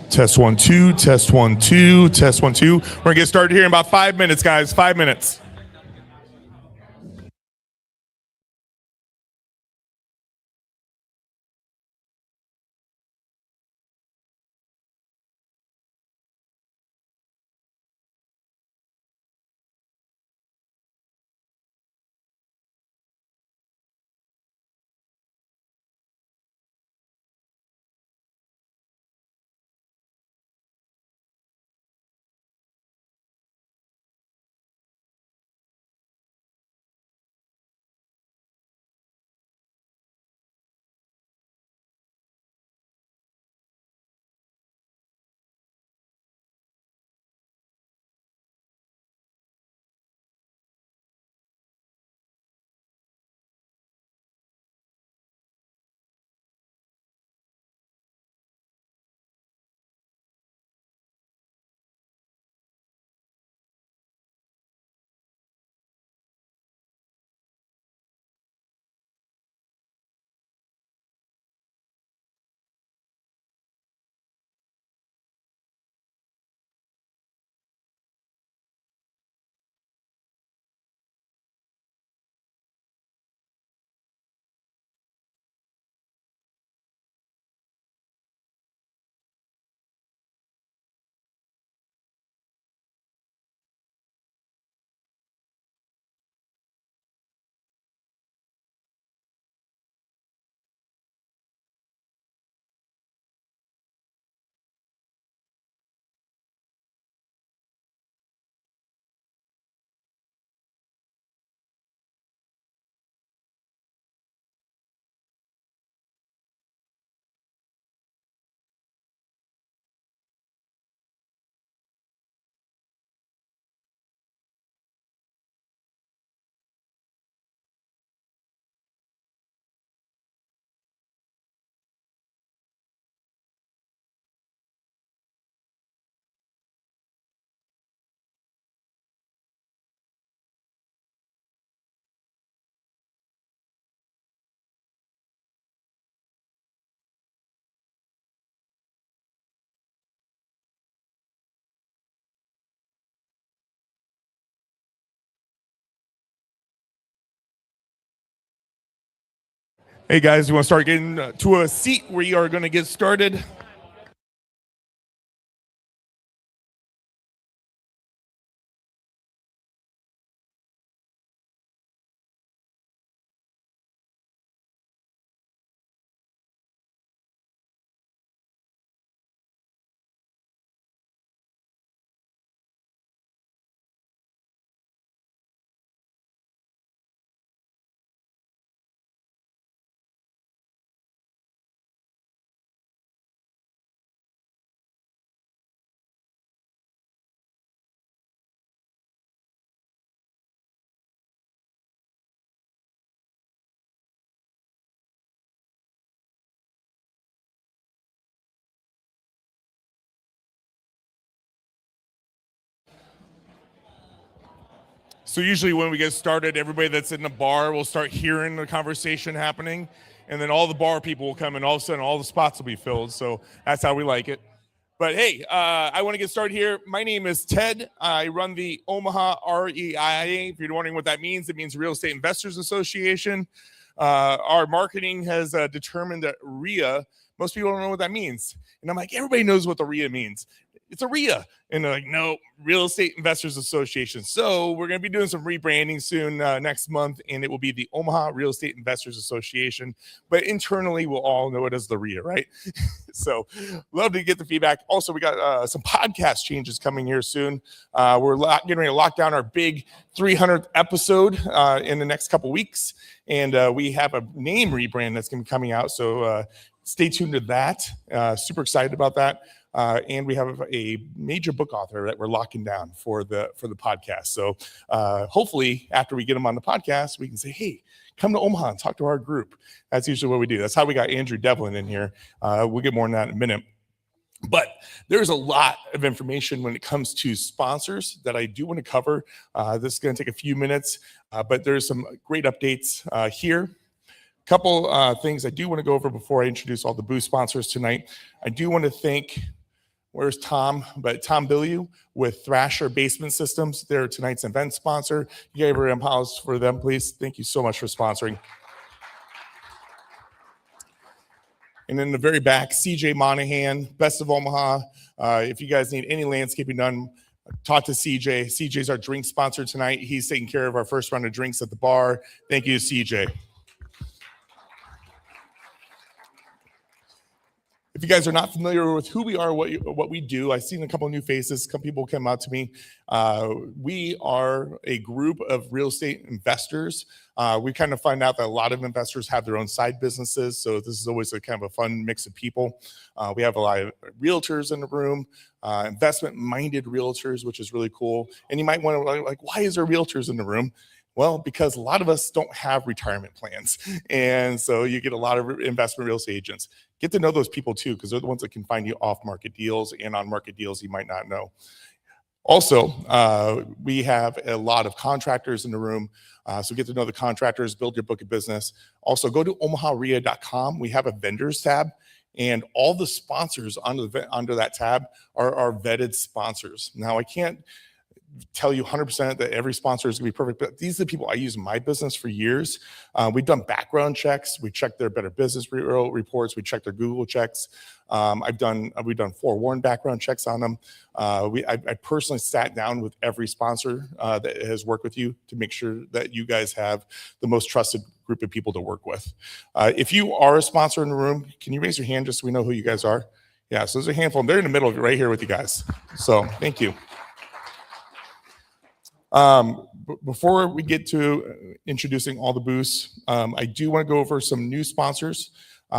Test 1 2, test 1 2, test 1 2. We're gonna get started here in about 5 minutes, guys. 5 minutes. Hey guys, you want to start getting to a seat? We are going to get started. So usually when we get started, everybody that's in the bar will start hearing the conversation happening, and then all the bar people will come, and all of a sudden all the spots will be filled. So that's how we like it. But hey, I want to get started here. My name is Ted. I run the Omaha REIA. If you're wondering what that means, it means Real Estate Investors Association. Our marketing has determined that REIA, most people don't know what that means. And I'm like, everybody knows what the REIA means. It's a REIA. And they're like, no, Real Estate Investors Association. So we're going to be doing some rebranding soon next month, and it will be the Omaha Real Estate Investors Association. But internally, we'll all know it as the REIA, right? So love to get the feedback. Also, we got some podcast changes coming here soon. We're getting ready to lock down our big 300th episode in the next couple weeks. And we have a name rebrand that's going to be coming out. So stay tuned to that. Super excited about that. And we have a major book author that we're locking down for the podcast. So hopefully after we get them on the podcast, we can say, hey, come to Omaha and talk to our group. That's usually what we do. That's how we got Andrew Devlin in here. We'll get more on that in a minute. But there's a lot of information when it comes to sponsors that I do want to cover. This is going to take a few minutes, but there's some great updates here. Couple things I do want to go over before I introduce all the booth sponsors tonight. I do want to thank, where's Tom? But Tom Billieu with Thrasher Basement Systems. They're tonight's event sponsor. You gave a round of applause for them, please. Thank you so much for sponsoring. And in the very back, CJ Monahan, Best of Omaha. If you guys need any landscaping done, talk to CJ. CJ's our drink sponsor tonight. He's taking care of our first round of drinks at the bar. Thank you, CJ. If you guys are not familiar with who we are, what we do, I've seen a couple of new faces. Some people come out to me. We are a group of real estate investors. We kind of find out that a lot of investors have their own side businesses, so this is always a kind of a fun mix of people. We have a lot of realtors in the room, investment-minded realtors, which is really cool. And you might want to like, why is there realtors in the room? Well, because a lot of us don't have retirement plans. And so you get a lot of investment real estate agents. Get to know those people too, because they're the ones that can find you off-market deals and on-market deals you might not know. Also, we have a lot of contractors in the room. So get to know the contractors, build your book of business. Also, go to omahareia.com. We have a vendors tab, and all the sponsors under that tab are our vetted sponsors. Now, I can't tell you 100% that every sponsor is going to be perfect, but these are the people I use in my business for years. We've done background checks. We checked their Better Business Bureau reports. We checked their Google checks. We've done forewarned background checks on them. I personally sat down with every sponsor that has worked with you to make sure that you guys have the most trusted group of people to work with. If you are a sponsor in the room, can you raise your hand just so we know who you guys are? Yeah, so there's a handful. They're in the middle right here with you guys. So thank you. Before we get to introducing all the booths, I do want to go over some new sponsors.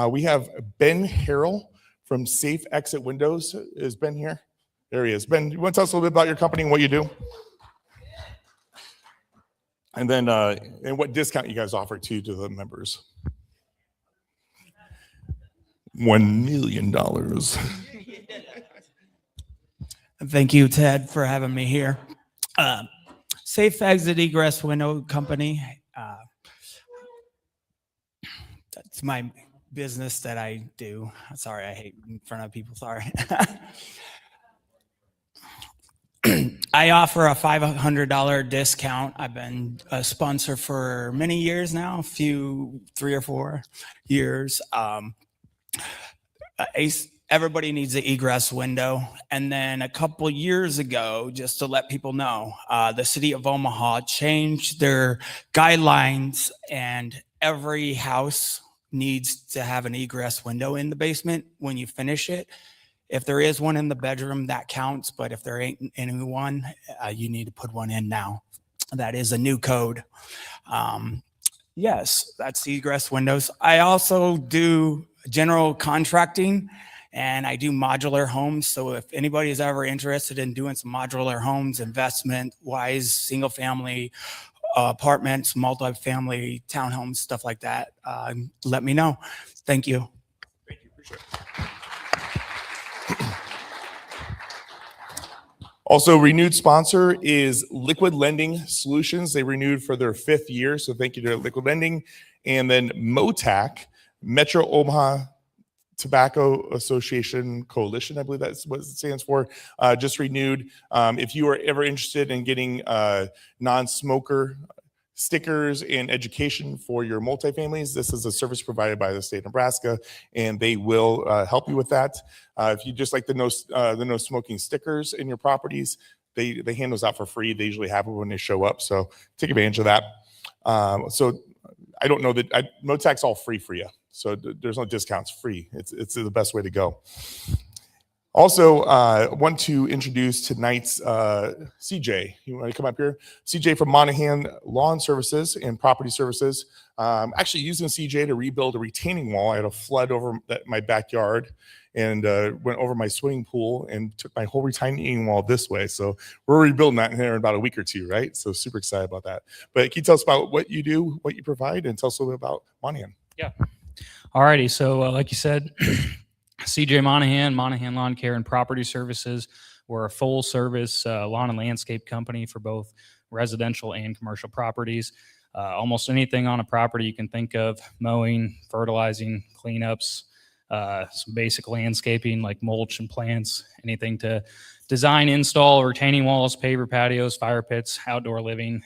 We have Ben Harrell from Safe Exit Windows. Is Ben here? There he is. Ben, you want to tell us a little bit about your company and what you do? And then and what discount you guys offer to the members? $1 million. Thank you, Ted, for having me here. Safe Exit Egress Window Company. That's my business that I do. Sorry, I hate in front of people. Sorry. I offer a $500 discount. I've been a sponsor for many years now, 3 or 4 years. Everybody needs an egress window. And then a couple years ago, just to let people know, the city of Omaha changed their guidelines, and every house needs to have an egress window in the basement when you finish it. If there is one in the bedroom, that counts. But if there ain't any one, you need to put one in now. That is a new code. Yes, that's the egress windows. I also do general contracting, and I do modular homes. So if anybody is ever interested in doing some modular homes, investment-wise, single-family apartments, multi-family townhomes, stuff like that, let me know. Thank you. Thank you. Appreciate it. Also, renewed sponsor is Liquid Lending Solutions. They renewed for their 5th year, so thank you to Liquid Lending. And then MOTAC, Metro Omaha Tobacco Association Coalition, I believe that's what it stands for, just renewed. If you are ever interested in getting non-smoker stickers and education for your multifamilies, this is a service provided by the state of Nebraska, and they will help you with that. If you just like the no smoking stickers in your properties, they hand those out for free. They usually have them when they show up, so take advantage of that. So I don't know that MOTAC's all free for you, so there's no discounts. Free. It's the best way to go. Also, want to introduce tonight's CJ. You want to come up here? CJ from Monahan Lawn Services and Property Services. Actually using CJ to rebuild a retaining wall. I had a flood over my backyard and went over my swimming pool and took my whole retaining wall this way. So we're rebuilding that in here in about a week or two, right? So super excited about that. But can you tell us about what you do, what you provide, and tell us a little bit about Monahan? Yeah. All righty. So like you said, CJ Monahan Lawn Care and Property Services. We're a full service lawn and landscape company for both residential and commercial properties. almost anything on a property you can think of: mowing, fertilizing, cleanups, some basic landscaping like mulch and plants, anything to design, install retaining walls, paver patios, fire pits, outdoor living.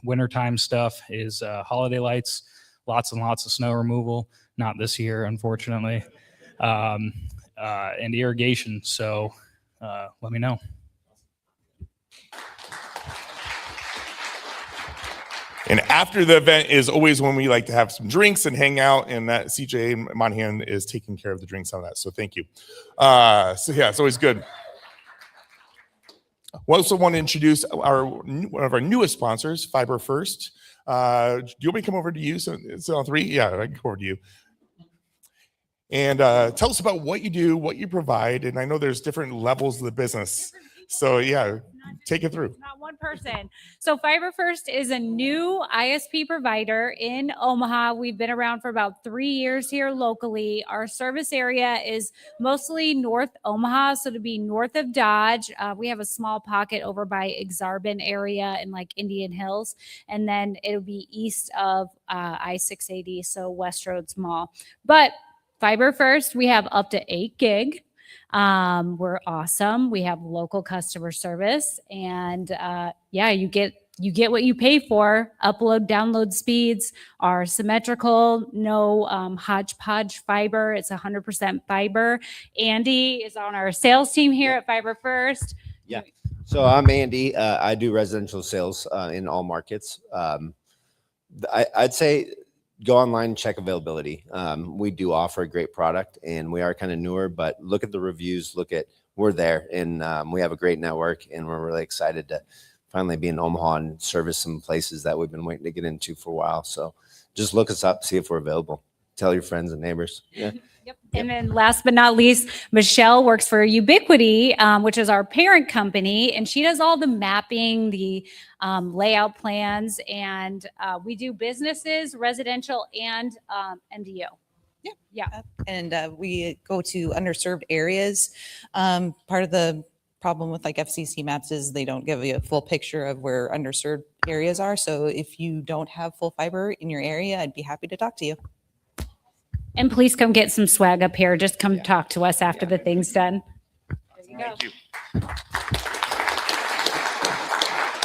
Wintertime stuff is holiday lights, lots and lots of snow removal. Not this year, unfortunately. And irrigation. So let me know. And after the event is always when we like to have some drinks and hang out, and that CJ Monahan is taking care of the drinks on that. So thank you. So yeah, it's always good. We also want to introduce one of our newest sponsors, Fiber First. Do you want me to come over to you? So it's on 3? Yeah, I can come over to you. And tell us about what you do, what you provide. And I know there's different levels of the business. So yeah, take it through. Not one person. So Fiber First is a new ISP provider in Omaha. We've been around for about 3 years here locally. Our service area is mostly North Omaha, so to be north of Dodge. We have a small pocket over by Exarban area in like Indian Hills, and then it'll be east of I-680, so West Roads Mall. But Fiber First, we have up to 8 gig. We're awesome. We have local customer service, and yeah, you get what you pay for. Upload, download speeds are symmetrical, no hodgepodge fiber. It's 100% fiber. Andy is on our sales team here at Fiber First. Yeah. So I'm Andy. I do residential sales in all markets. I'd say go online and check availability. We do offer a great product, and we are kind of newer, but look at the reviews, we're there, and we have a great network, and we're really excited to finally be in Omaha and service some places that we've been waiting to get into for a while. So just look us up, see if we're available. Tell your friends and neighbors. Yeah. Yep. And then last but not least, Michelle works for Ubiquity, which is our parent company, and she does all the mapping, the layout plans, and we do businesses, residential, and MDU. Yeah. And we go to underserved areas. Part of the problem with like FCC maps is they don't give you a full picture of where underserved areas are. So if you don't have full fiber in your area, I'd be happy to talk to you. And please come get some swag up here. Just come talk to us after the thing's done. There you go. Thank you.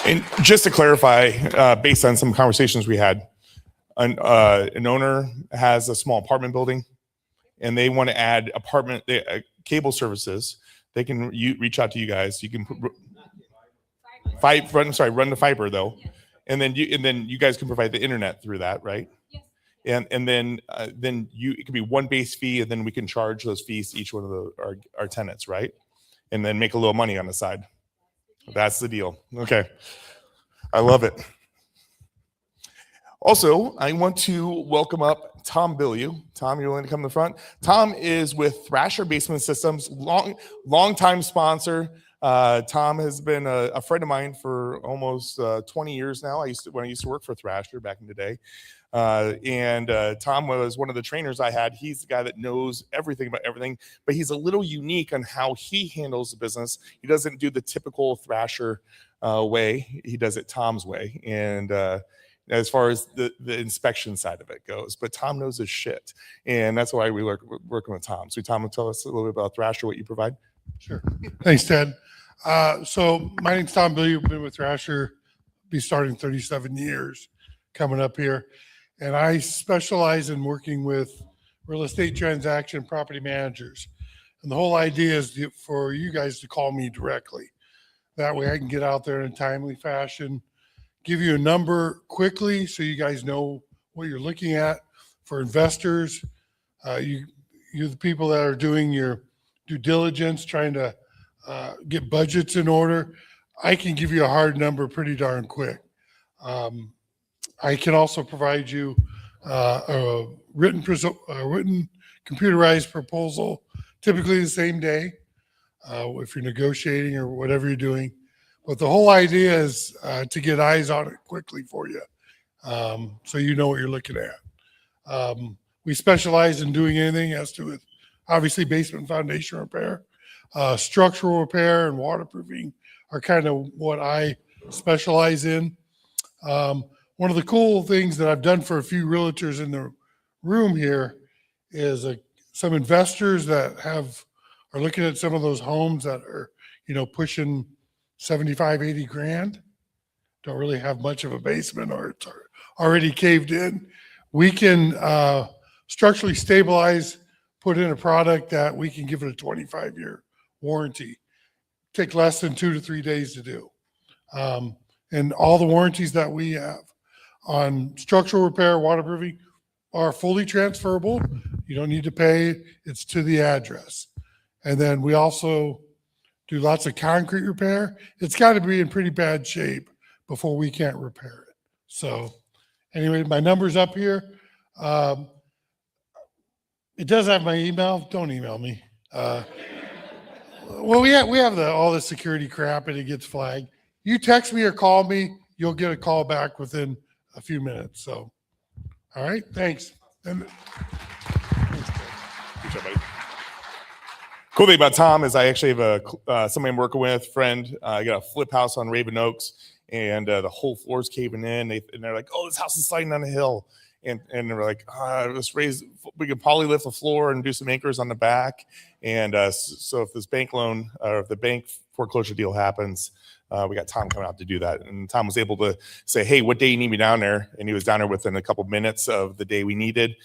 And just to clarify, based on some conversations we had, an owner has a small apartment building, and they want to add cable services. They can reach out to you guys. You can run the fiber though, and then you guys can provide the internet through that, right? Yes. And then it could be one base fee, and then we can charge those fees to each one of our tenants, right? And then make a little money on the side. That's the deal. Okay, I love it. Also, I want to welcome up Tom Billieu. Tom, you're willing to come to the front? Tom is with Thrasher Basement Systems, long-time sponsor. Tom has been a friend of mine for almost 20 years now. When I used to work for Thrasher back in the day. Tom was one of the trainers I had. He's the guy that knows everything about everything, but he's a little unique on how he handles the business. He doesn't do the typical Thrasher way. He does it Tom's way. And as far as the inspection side of it goes, but Tom knows his shit. And that's why we working with Tom. So Tom, will tell us a little bit about Thrasher, what you provide. Sure. Thanks, Ted. So my name's Tom Billieu. I've been with Thrasher, be starting 37 years coming up here. And I specialize in working with real estate transaction property managers. And the whole idea is for you guys to call me directly. That way I can get out there in a timely fashion, give you a number quickly so you guys know what you're looking at. For investors, you're the people that are doing your due diligence, trying to get budgets in order. I can give you a hard number pretty darn quick. I can also provide you a written computerized proposal, typically the same day, if you're negotiating or whatever you're doing. But the whole idea is to get eyes on it quickly for you, so you know what you're looking at. We specialize in doing anything as to with obviously basement foundation repair, structural repair, and waterproofing are kind of what I specialize in. one of the cool things that I've done for a few realtors in the room here is some investors that are looking at some of those homes that are, pushing 75, 80 grand, don't really have much of a basement or it's already caved in. We can structurally stabilize, put in a product that we can give it a 25-year warranty. Take less than 2 to 3 days to do. And all the warranties that we have on structural repair, waterproofing are fully transferable. You don't need to pay. It's to the address. And then we also do lots of concrete repair. It's got to be in pretty bad shape before we can't repair it. So anyway, my number's up here. It does have my email. Don't email me. Well, we have all the security crap and it gets flagged. You text me or call me, you'll get a call back within a few minutes. So, all right, thanks. And Good job, buddy. Cool thing about Tom is I actually have somebody I'm working with, friend. I got a flip house on Raven Oaks, and the whole floor's caving in. And they're like, "Oh, this house is sliding down a hill," and they're like, we can poly lift the floor and do some anchors on the back. And so if this bank loan or if the bank foreclosure deal happens, we got Tom coming out to do that. And Tom was able to say, "Hey, what day you need me down there?" And he was down there within a couple minutes of the day we needed.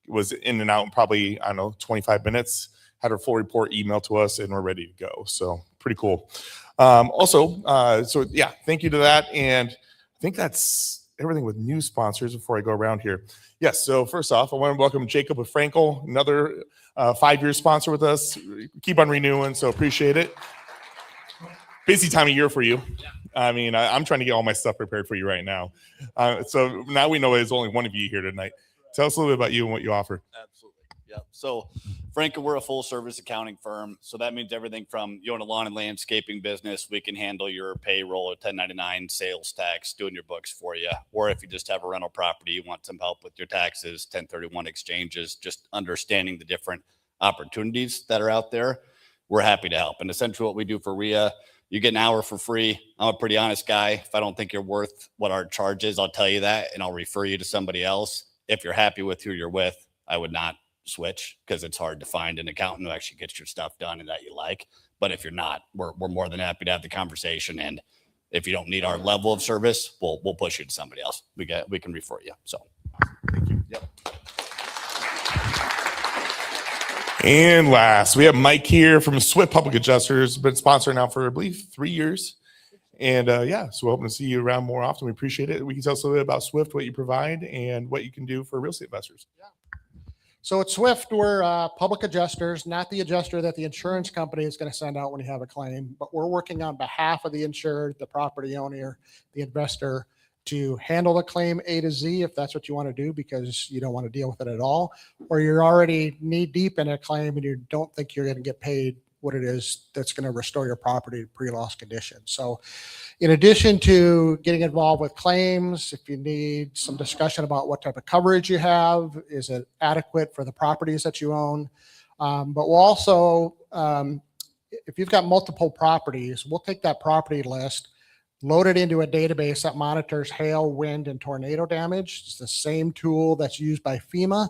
Was in and out in probably, 25 minutes. Had our full report emailed to us, and we're ready to go. So pretty cool. So yeah, thank you to that. And I think that's everything with new sponsors before I go around here. Yes, so first off, I want to welcome Jacob of Frankel, another 5-year sponsor with us. Keep on renewing, so appreciate it. Busy time of year for you. I mean, I'm trying to get all my stuff prepared for you right now. So now we know there's only one of you here tonight. Tell us a little bit about you and what you offer. Absolutely. Yep. So Frankel, we're a full service accounting firm. So that means everything from you own a lawn and landscaping business, we can handle your payroll or 1099 sales tax, doing your books for you. Or if you just have a rental property, you want some help with your taxes, 1031 exchanges, just understanding the different opportunities that are out there, we're happy to help. And essentially what we do for REIA, you get an hour for free. I'm a pretty honest guy. If I don't think you're worth what our charge is, I'll tell you that, and I'll refer you to somebody else. If you're happy with who you're with, I would not switch because it's hard to find an accountant who actually gets your stuff done and that you like. But if you're not, we're more than happy to have the conversation. And if you don't need our level of service, we'll push you to somebody else. We can refer you. So Thank you. Yep. And last, we have Mike here from Swift Public Adjusters, been sponsoring now for, I believe, 3 years. And so we're hoping to see you around more often. We appreciate it. We can tell us a little bit about Swift, what you provide, and what you can do for real estate investors. Yeah. So at Swift, we're public adjusters, not the adjuster that the insurance company is going to send out when you have a claim, but we're working on behalf of the insured, the property owner, the investor, to handle the claim A to Z if that's what you want to do because you don't want to deal with it at all, or you're already knee deep in a claim and you don't think you're going to get paid what it is that's going to restore your property to pre-loss condition. So in addition to getting involved with claims, if you need some discussion about what type of coverage you have, is it adequate for the properties that you own? But we'll also, if you've got multiple properties, we'll take that property list, load it into a database that monitors hail, wind, and tornado damage. It's the same tool that's used by FEMA.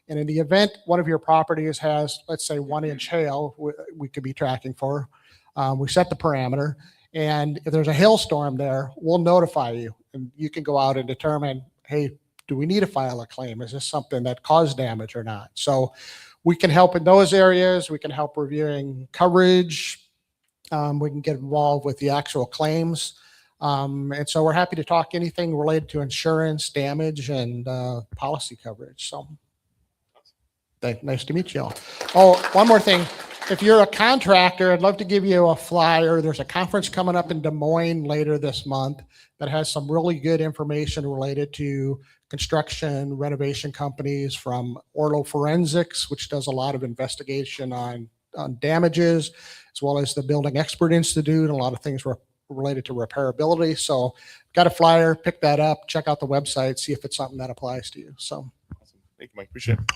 And in the event one of your properties has, let's say, 1-inch hail, we could be tracking for, we set the parameter. And if there's a hailstorm there, we'll notify you. And you can go out and determine, hey, do we need to file a claim? Is this something that caused damage or not? So we can help in those areas. We can help reviewing coverage. We can get involved with the actual claims. And so we're happy to talk anything related to insurance, damage, and policy coverage. So nice to meet you all. Oh, one more thing. If you're a contractor, I'd love to give you a flyer. There's a conference coming up in Des Moines later this month that has some really good information related to construction, renovation companies, from Orlo Forensics, which does a lot of investigation on damages, as well as the Building Expert Institute, and a lot of things related to repairability. So got a flyer, pick that up, check out the website, see if it's something that applies to you. So Awesome. Thank you, Mike. Appreciate it.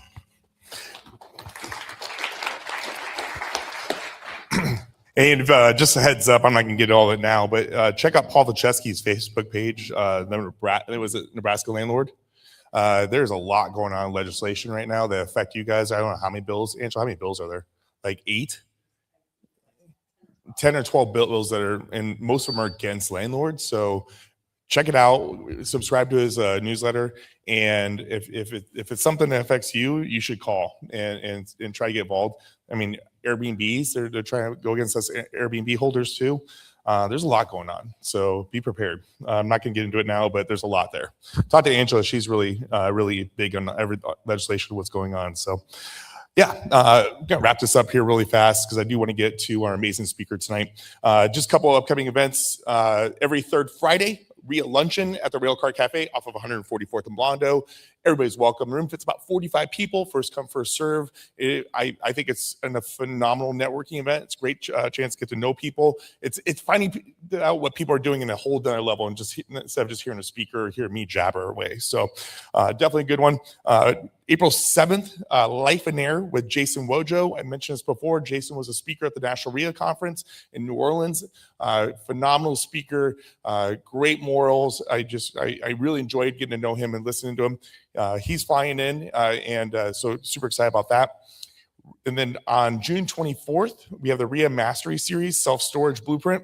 And just a heads up, I'm not going to get all of it now, but check out Paul Vacheski's Facebook page. It was a Nebraska landlord. There's a lot going on in legislation right now that affect you guys. I don't know how many bills. Angela, how many bills are there? Like 8? 10 or 12 bills that are, and most of them are against landlords. So check it out, subscribe to his newsletter. And if it's something that affects you, you should call and try to get involved. I mean, Airbnbs, they're trying to go against us Airbnb holders too. There's a lot going on, so be prepared. I'm not going to get into it now, but there's a lot there. Talk to Angela. She's really big on every legislation, what's going on. So yeah, I'm going to wrap this up here really fast because I do want to get to our amazing speaker tonight. Just a couple of upcoming events. Every third Friday, REIA Luncheon at the Railcar Cafe off of 144th and Blondo. Everybody's welcome. The room fits about 45 people. First come, first serve. I think it's a phenomenal networking event. It's a great chance to get to know people. It's finding out what people are doing in a whole other level, and just instead of just hearing a speaker or hearing me jabber away. So definitely a good one. April 7th, Life and Air with Jason Wojo. I mentioned this before. Jason was a speaker at the National REIA Conference in New Orleans. Phenomenal speaker, great morals. I really enjoyed getting to know him and listening to him. He's flying in, so super excited about that. And then on June 24th, we have the REIA Mastery Series, Self-Storage Blueprint.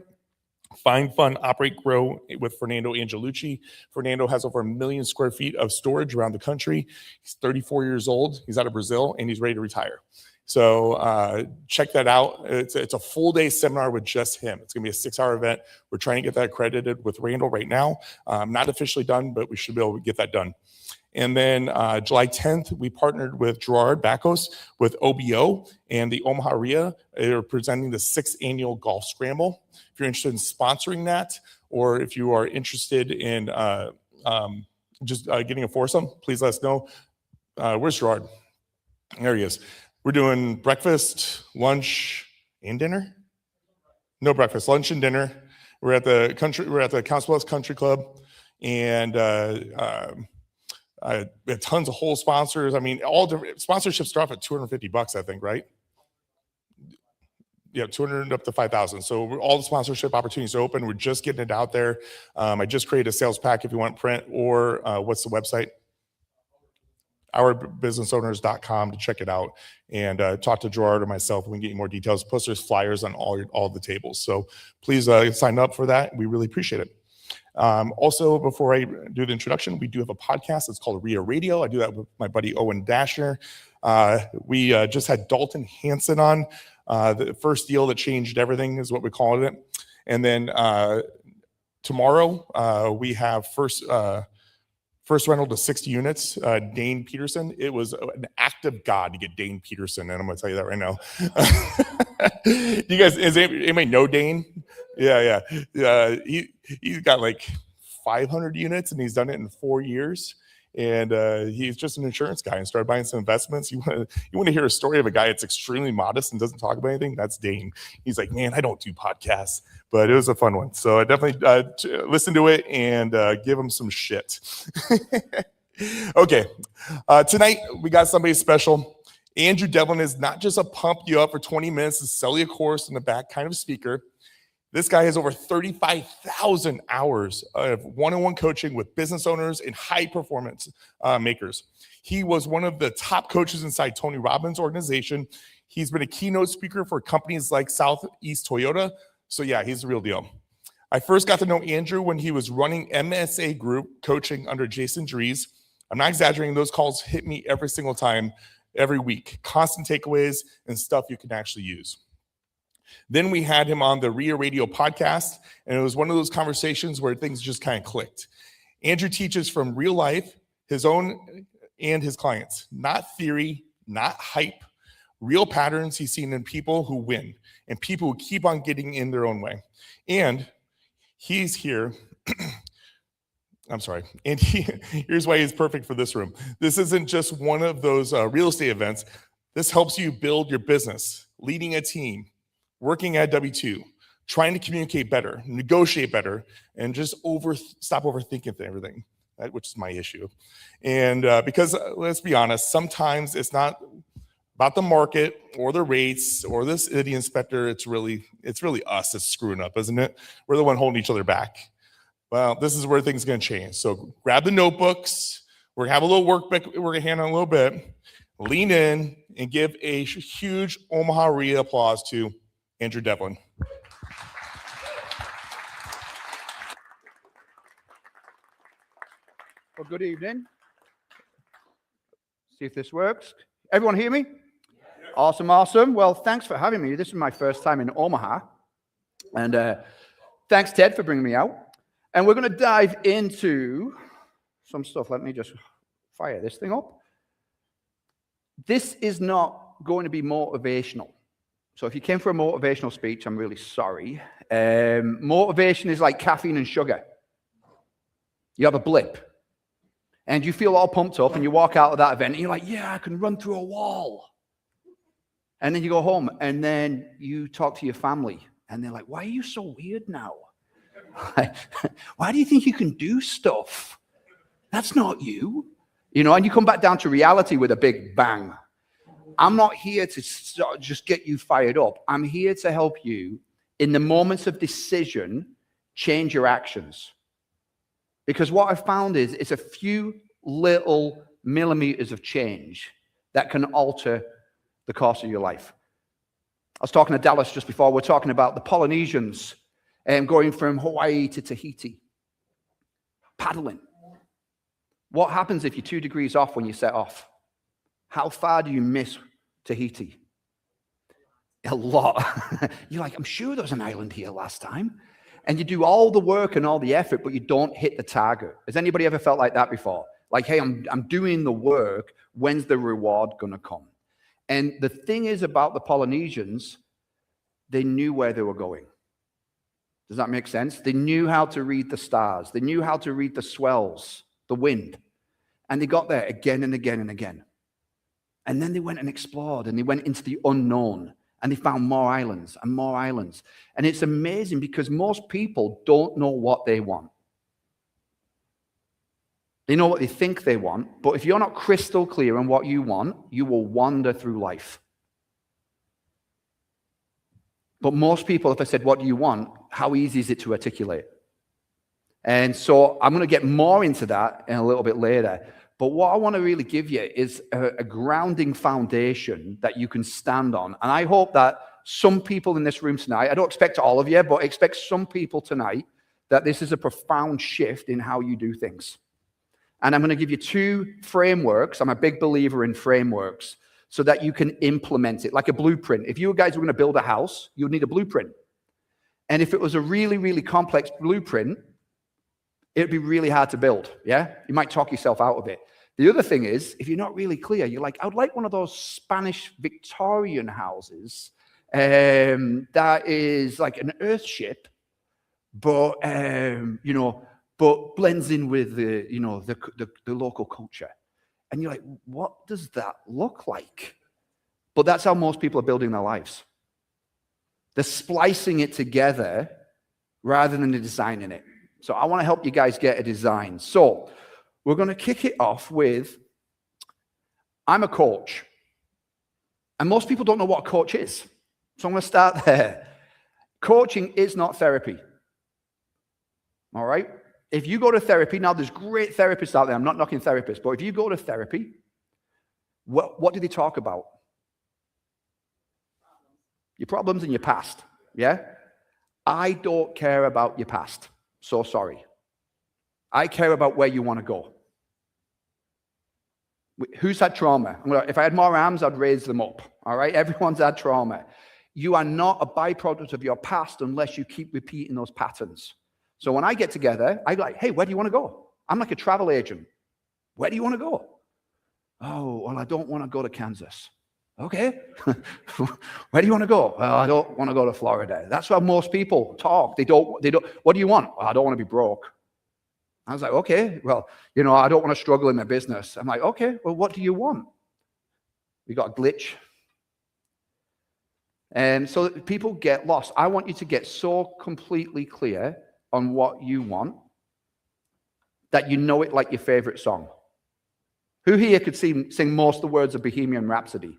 Find, Fund, Operate, Grow with Fernando Angelucci. Fernando has over 1 million square feet of storage around the country. He's 34 years old. He's out of Brazil, and he's ready to retire. So check that out. It's a full day seminar with just him. It's going to be a 6-hour event. We're trying to get that accredited with Randall right now. Not officially done, but we should be able to get that done. And then July 10th, we partnered with Gerard Bacos with OBO and the Omaha REIA. They're presenting the 6th annual golf scramble. If you're interested in sponsoring that, or if you are interested in just getting a foursome, please let us know. Where's Gerard? There he is. We're doing breakfast, lunch, and dinner. No breakfast, lunch, and dinner. We're at the Council Bluffs Country Club, and we have tons of whole sponsors. I mean, all different sponsorships start off at $250, I think, right? Yeah, 200 up to 5,000. So all the sponsorship opportunities are open. We're just getting it out there. I just created a sales pack if you want print, or what's the website? OurBusinessOwners.com to check it out, and talk to Gerard or myself. We can get you more details. Plus, there's flyers on all the tables. So please sign up for that. We really appreciate it. Also, before I do the introduction, we do have a podcast. It's called REIA Radio. I do that with my buddy Owen Dashner. We just had Dalton Hansen on. The first deal that changed everything is what we called it. And then tomorrow we have first rental to 60 units, Dane Peterson. It was an act of God to get Dane Peterson, and I'm going to tell you that right now. You guys, does anybody know Dane? Yeah. He's got like 500 units, and he's done it in 4 years. And he's just an insurance guy and started buying some investments. You want to hear a story of a guy that's extremely modest and doesn't talk about anything? That's Dane. He's like, man, I don't do podcasts, but it was a fun one. So I definitely listen to it and give him some shit. Okay, tonight we got somebody special. Andrew Devlin is not just a pump you up for 20 minutes and sell you a course in the back kind of speaker. This guy has over 35,000 hours of one-on-one coaching with business owners and high performance makers. He was one of the top coaches inside Tony Robbins' organization. He's been a keynote speaker for companies like Southeast Toyota. So yeah, he's the real deal. I first got to know Andrew when he was running MSA Group coaching under Jason Dries. I'm not exaggerating. Those calls hit me every single time, every week. Constant takeaways and stuff you can actually use. Then we had him on the REIA Radio podcast, and it was one of those conversations where things just kind of clicked. Andrew teaches from real life, his own and his clients, not theory, not hype, real patterns he's seen in people who win and people who keep on getting in their own way. And he's here. I'm sorry. And here's why he's perfect for this room. This isn't just one of those real estate events. This helps you build your business, leading a team, working at W2, trying to communicate better, negotiate better, and just stop overthinking everything, which is my issue. And because let's be honest, sometimes it's not about the market or the rates or the city inspector. It's really us that's screwing up, isn't it? We're the one holding each other back. Well, this is where things are going to change. So grab the notebooks. We're going to have a little workbook we're going to hand on a little bit. Lean in and give a huge Omaha REIA applause to Andrew Devlin. Well, good evening. See if this works. Everyone hear me? Awesome, awesome. Well, thanks for having me. This is my first time in Omaha. And thanks, Ted, for bringing me out. And we're going to dive into some stuff. Let me just fire this thing up. This is not going to be motivational. So if you came for a motivational speech, I'm really sorry. Motivation is like caffeine and sugar. You have a blip. And you feel all pumped up and you walk out of that event and you're like, yeah, I can run through a wall. And then you go home and then you talk to your family and they're like, why are you so weird now? Why do you think you can do stuff? That's not you. You know, and you come back down to reality with a big bang. I'm not here to just get you fired up. I'm here to help you in the moments of decision, change your actions. Because what I've found is it's a few little millimeters of change that can alter the course of your life. I was talking to Dallas just before. We're talking about the Polynesians going from Hawaii to Tahiti, paddling. What happens if you're 2 degrees off when you set off? How far do you miss Tahiti? A lot. You're like, I'm sure there was an island here last time. And you do all the work and all the effort, but you don't hit the target. Has anybody ever felt like that before? Like, hey, I'm doing the work. When's the reward going to come? And the thing is about the Polynesians, they knew where they were going. Does that make sense? They knew how to read the stars. They knew how to read the swells, the wind. And they got there again and again and again. And then they went and explored and they went into the unknown. And they found more islands and more islands. And it's amazing because most people don't know what they want. They know what they think they want, but if you're not crystal clear on what you want, you will wander through life. But most people, if I said, what do you want? How easy is it to articulate? And so I'm going to get more into that in a little bit later. But what I want to really give you is a grounding foundation that you can stand on. And I hope that some people in this room tonight, I don't expect all of you, but I expect some people tonight that this is a profound shift in how you do things. And I'm going to give you 2 frameworks. I'm a big believer in frameworks so that you can implement it like a blueprint. If you guys were going to build a house, you would need a blueprint. And if it was a really, really complex blueprint, it'd be really hard to build, yeah? You might talk yourself out of it. The other thing is, if you're not really clear, you're like, I would like one of those Spanish Victorian houses that is like an earthship, but, but blends in with the local culture. And you're like, what does that look like? But that's how most people are building their lives. They're splicing it together rather than designing it. So I want to help you guys get a design. So we're going to kick it off with, I'm a coach. And most people don't know what a coach is. So I'm going to start there. Coaching is not therapy. All right? If you go to therapy, now there's great therapists out there. I'm not knocking therapists, but if you go to therapy, what do they talk about? Your problems and your past. Yeah? I don't care about your past. So sorry. I care about where you want to go. Who's had trauma? If I had more arms, I'd raise them up. All right? Everyone's had trauma. You are not a byproduct of your past unless you keep repeating those patterns. So when I get together, I go like, hey, where do you want to go? I'm like a travel agent. Where do you want to go? Oh, well, I don't want to go to Kansas. Okay. Where do you want to go? Well, I don't want to go to Florida. That's how most people talk. They don't, what do you want? Well, I don't want to be broke. I was like, okay, well, I don't want to struggle in my business. I'm like, okay, well, what do you want? We got a glitch. And so people get lost. I want you to get so completely clear on what you want that you know it like your favorite song. Who here could sing most of the words of Bohemian Rhapsody?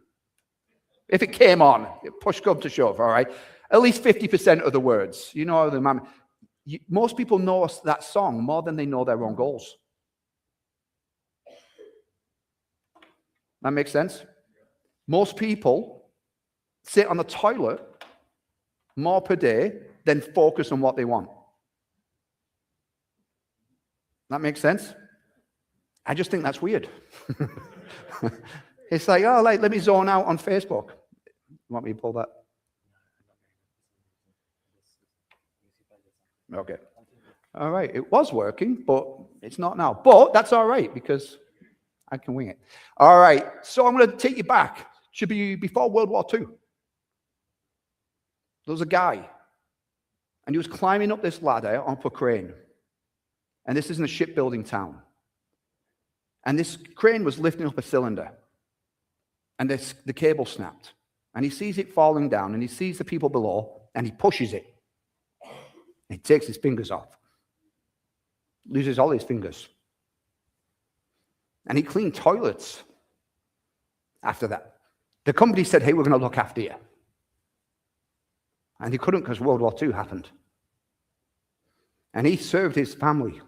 If it came on, push come to shove, all right? At least 50% of the words. You know the man. Most people know that song more than they know their own goals. That makes sense? Most people sit on the toilet more per day than focus on what they want. That makes sense? I just think that's weird. It's like, oh, let me zone out on Facebook. You want me to pull that? Okay. All right. It was working, but it's not now. But that's all right because I can wing it. All right. So I'm going to take you back. Should be before World War II. There was a guy, and he was climbing up this ladder off a crane. And this is in a shipbuilding town. And this crane was lifting up a cylinder. And the cable snapped. And he sees it falling down, and he sees the people below, and he pushes it. And he takes his fingers off. Loses all his fingers. And he cleaned toilets after that. The company said, hey, we're going to look after you. And he couldn't because World War II happened. And he served his family.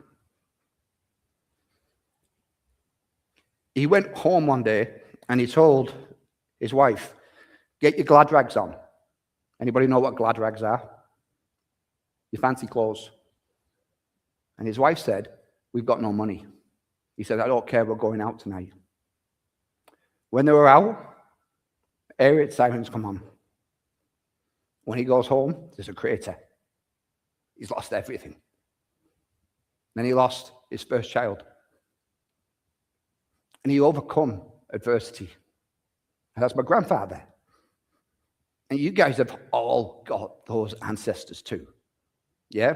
He went home one day and he told his wife, get your glad rags on. Anybody know what glad rags are? Your fancy clothes. And his wife said, we've got no money. He said, I don't care, we're going out tonight. When they were out, air raid sirens come on. When he goes home, there's a crater. He's lost everything. Then he lost his first child. And he overcome adversity. And that's my grandfather. And you guys have all got those ancestors too. Yeah?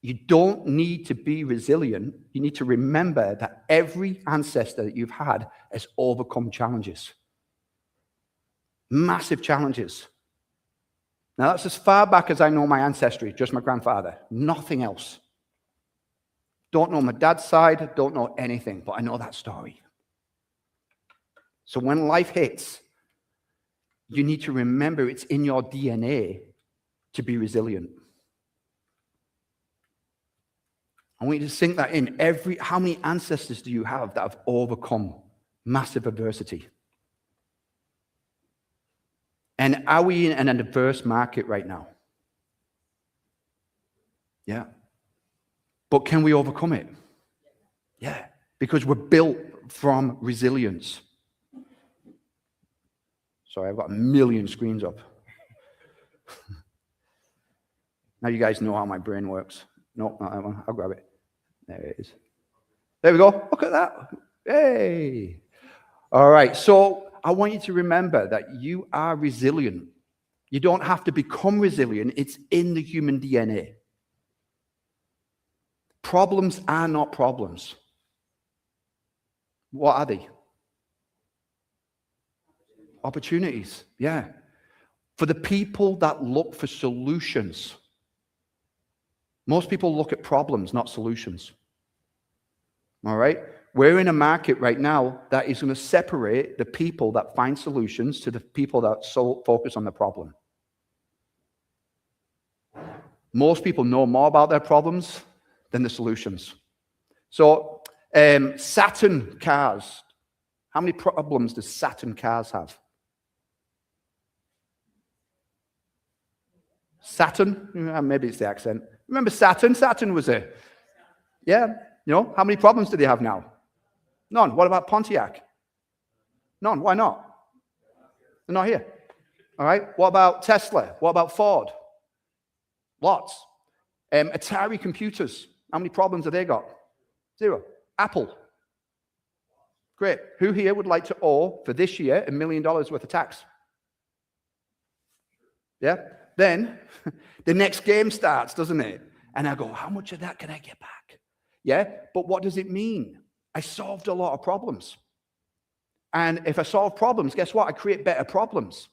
You don't need to be resilient. You need to remember that every ancestor that you've had has overcome challenges. Massive challenges. Now, that's as far back as I know my ancestry, just my grandfather. Nothing else. Don't know my dad's side, don't know anything, but I know that story. So when life hits, you need to remember it's in your DNA to be resilient. I want you to sink that in. How many ancestors do you have that have overcome massive adversity? And are we in an adverse market right now? Yeah. But can we overcome it? Yeah. Because we're built from resilience. Sorry, I've got a million screens up. Now you guys know how my brain works. No, not that one. I'll grab it. There it is. There we go. Look at that. Hey. All right. So I want you to remember that you are resilient. You don't have to become resilient. It's in the human DNA. Problems are not problems. What are they? Opportunities. Yeah. For the people that look for solutions. Most people look at problems, not solutions. All right? We're in a market right now that is going to separate the people that find solutions to the people that focus on the problem. Most people know more about their problems than the solutions. So, Saturn cars. How many problems does Saturn cars have? Saturn? Maybe it's the accent. Remember Saturn? Saturn was a... Yeah. You know, how many problems do they have now? None. What about Pontiac? None. Why not? They're not here. All right. What about Tesla? What about Ford? Lots. Atari computers. How many problems have they got? Zero. Apple. Great. Who here would like to owe for this year $1 million worth of tax? Yeah. Then the next game starts, doesn't it? And I go, how much of that can I get back? Yeah. But what does it mean? I solved a lot of problems. And if I solve problems, guess what? I create better problems.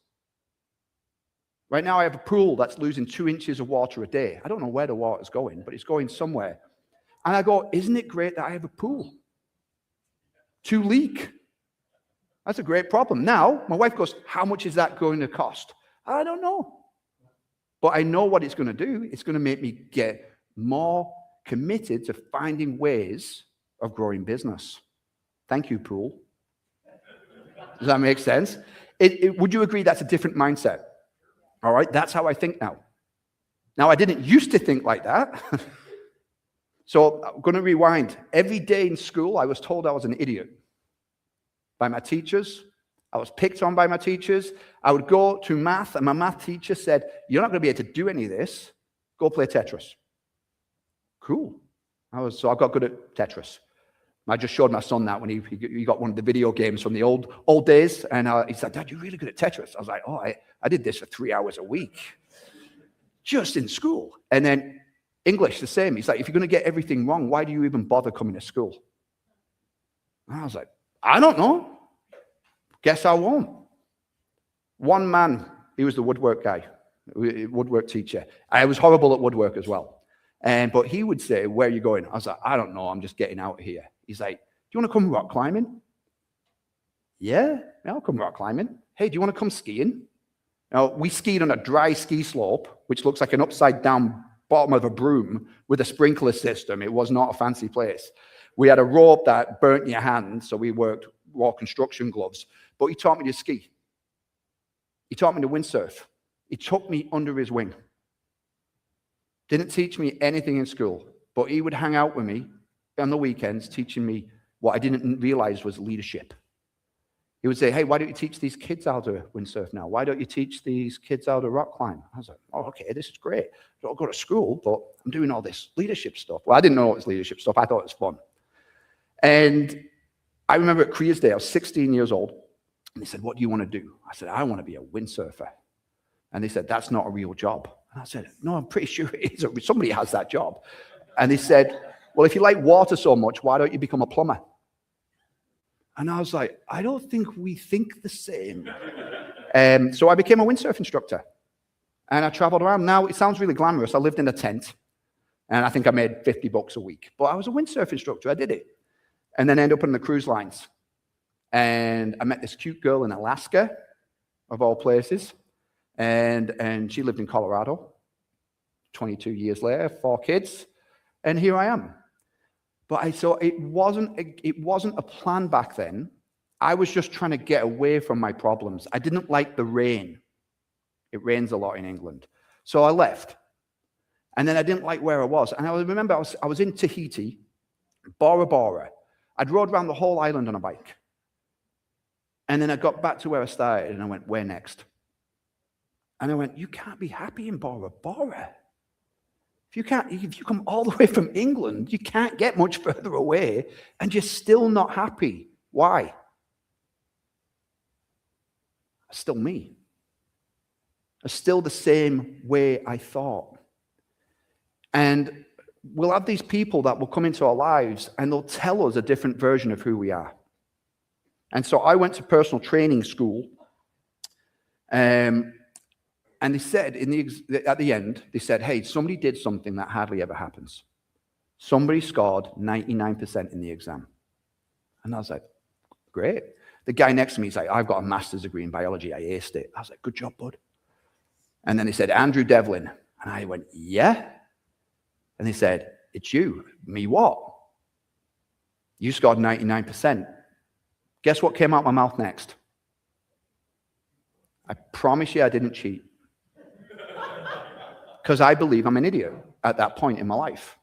Right now I have a pool that's losing 2 inches of water a day. I don't know where the water's going, but it's going somewhere. And I go, isn't it great that I have a pool to leak? That's a great problem. Now, my wife goes, how much is that going to cost? I don't know. But I know what it's going to do. It's going to make me get more committed to finding ways of growing business. Thank you, pool. Does that make sense? Would you agree that's a different mindset? All right, that's how I think now. Now, I didn't used to think like that. So I'm going to rewind. Every day in school, I was told I was an idiot by my teachers. I was picked on by my teachers. I would go to math, and my math teacher said, you're not going to be able to do any of this. Go play Tetris. Cool. So I got good at Tetris. I just showed my son that when he got one of the video games from the old days, and he said, Dad, you're really good at Tetris. I was like, oh, I did this for 3 hours a week, just in school. And then English, the same. He's like, if you're going to get everything wrong, why do you even bother coming to school? And I was like, I don't know. Guess I won't. One man, he was the woodwork guy, woodwork teacher. I was horrible at woodwork as well. But he would say, where are you going? I was like, I don't know. I'm just getting out of here. He's like, do you want to come rock climbing? Yeah, I'll come rock climbing. Hey, do you want to come skiing? Now, we skied on a dry ski slope, which looks like an upside down bottom of a broom with a sprinkler system. It was not a fancy place. We had a rope that burnt your hand, so we wore construction gloves. But he taught me to ski. He taught me to windsurf. He took me under his wing. Didn't teach me anything in school, but he would hang out with me on the weekends, teaching me what I didn't realize was leadership. He would say, hey, why don't you teach these kids how to windsurf now? Why don't you teach these kids how to rock climb? I was like, oh, okay, this is great. I don't go to school, but I'm doing all this leadership stuff. Well, I didn't know it was leadership stuff. I thought it was fun. And I remember at Careers Day, I was 16 years old, and they said, what do you want to do? I said, I want to be a windsurfer. And they said, that's not a real job. And I said, no, I'm pretty sure it is. Somebody has that job. And they said, well, if you like water so much, why don't you become a plumber? And I was like, I don't think we think the same. So I became a windsurf instructor. And I traveled around. Now, it sounds really glamorous. I lived in a tent. And I think I made $50 a week. But I was a windsurf instructor. I did it. And then I ended up on the cruise lines. And I met this cute girl in Alaska, of all places. And she lived in Colorado. 22 years later, 4 kids. And here I am. But so it wasn't a plan back then. I was just trying to get away from my problems. I didn't like the rain. It rains a lot in England. So I left. And then I didn't like where I was. And I remember I was in Tahiti, Bora Bora. I'd rode around the whole island on a bike. And then I got back to where I started, and I went, where next? And I went, you can't be happy in Bora Bora. If you come all the way from England, you can't get much further away, and you're still not happy. Why? Still me. It's still the same way I thought. And we'll have these people that will come into our lives, and they'll tell us a different version of who we are. And so I went to personal training school, and they said at the end, they said, hey, somebody did something that hardly ever happens. Somebody scored 99% in the exam. And I was like, great. The guy next to me, he's like, I've got a master's degree in biology. I aced it. I was like, good job, bud. And then they said, Andrew Devlin. And I went, yeah. And they said, it's you. Me what? You scored 99%. Guess what came out my mouth next? I promise you I didn't cheat. Because I believe I'm an idiot at that point in my life.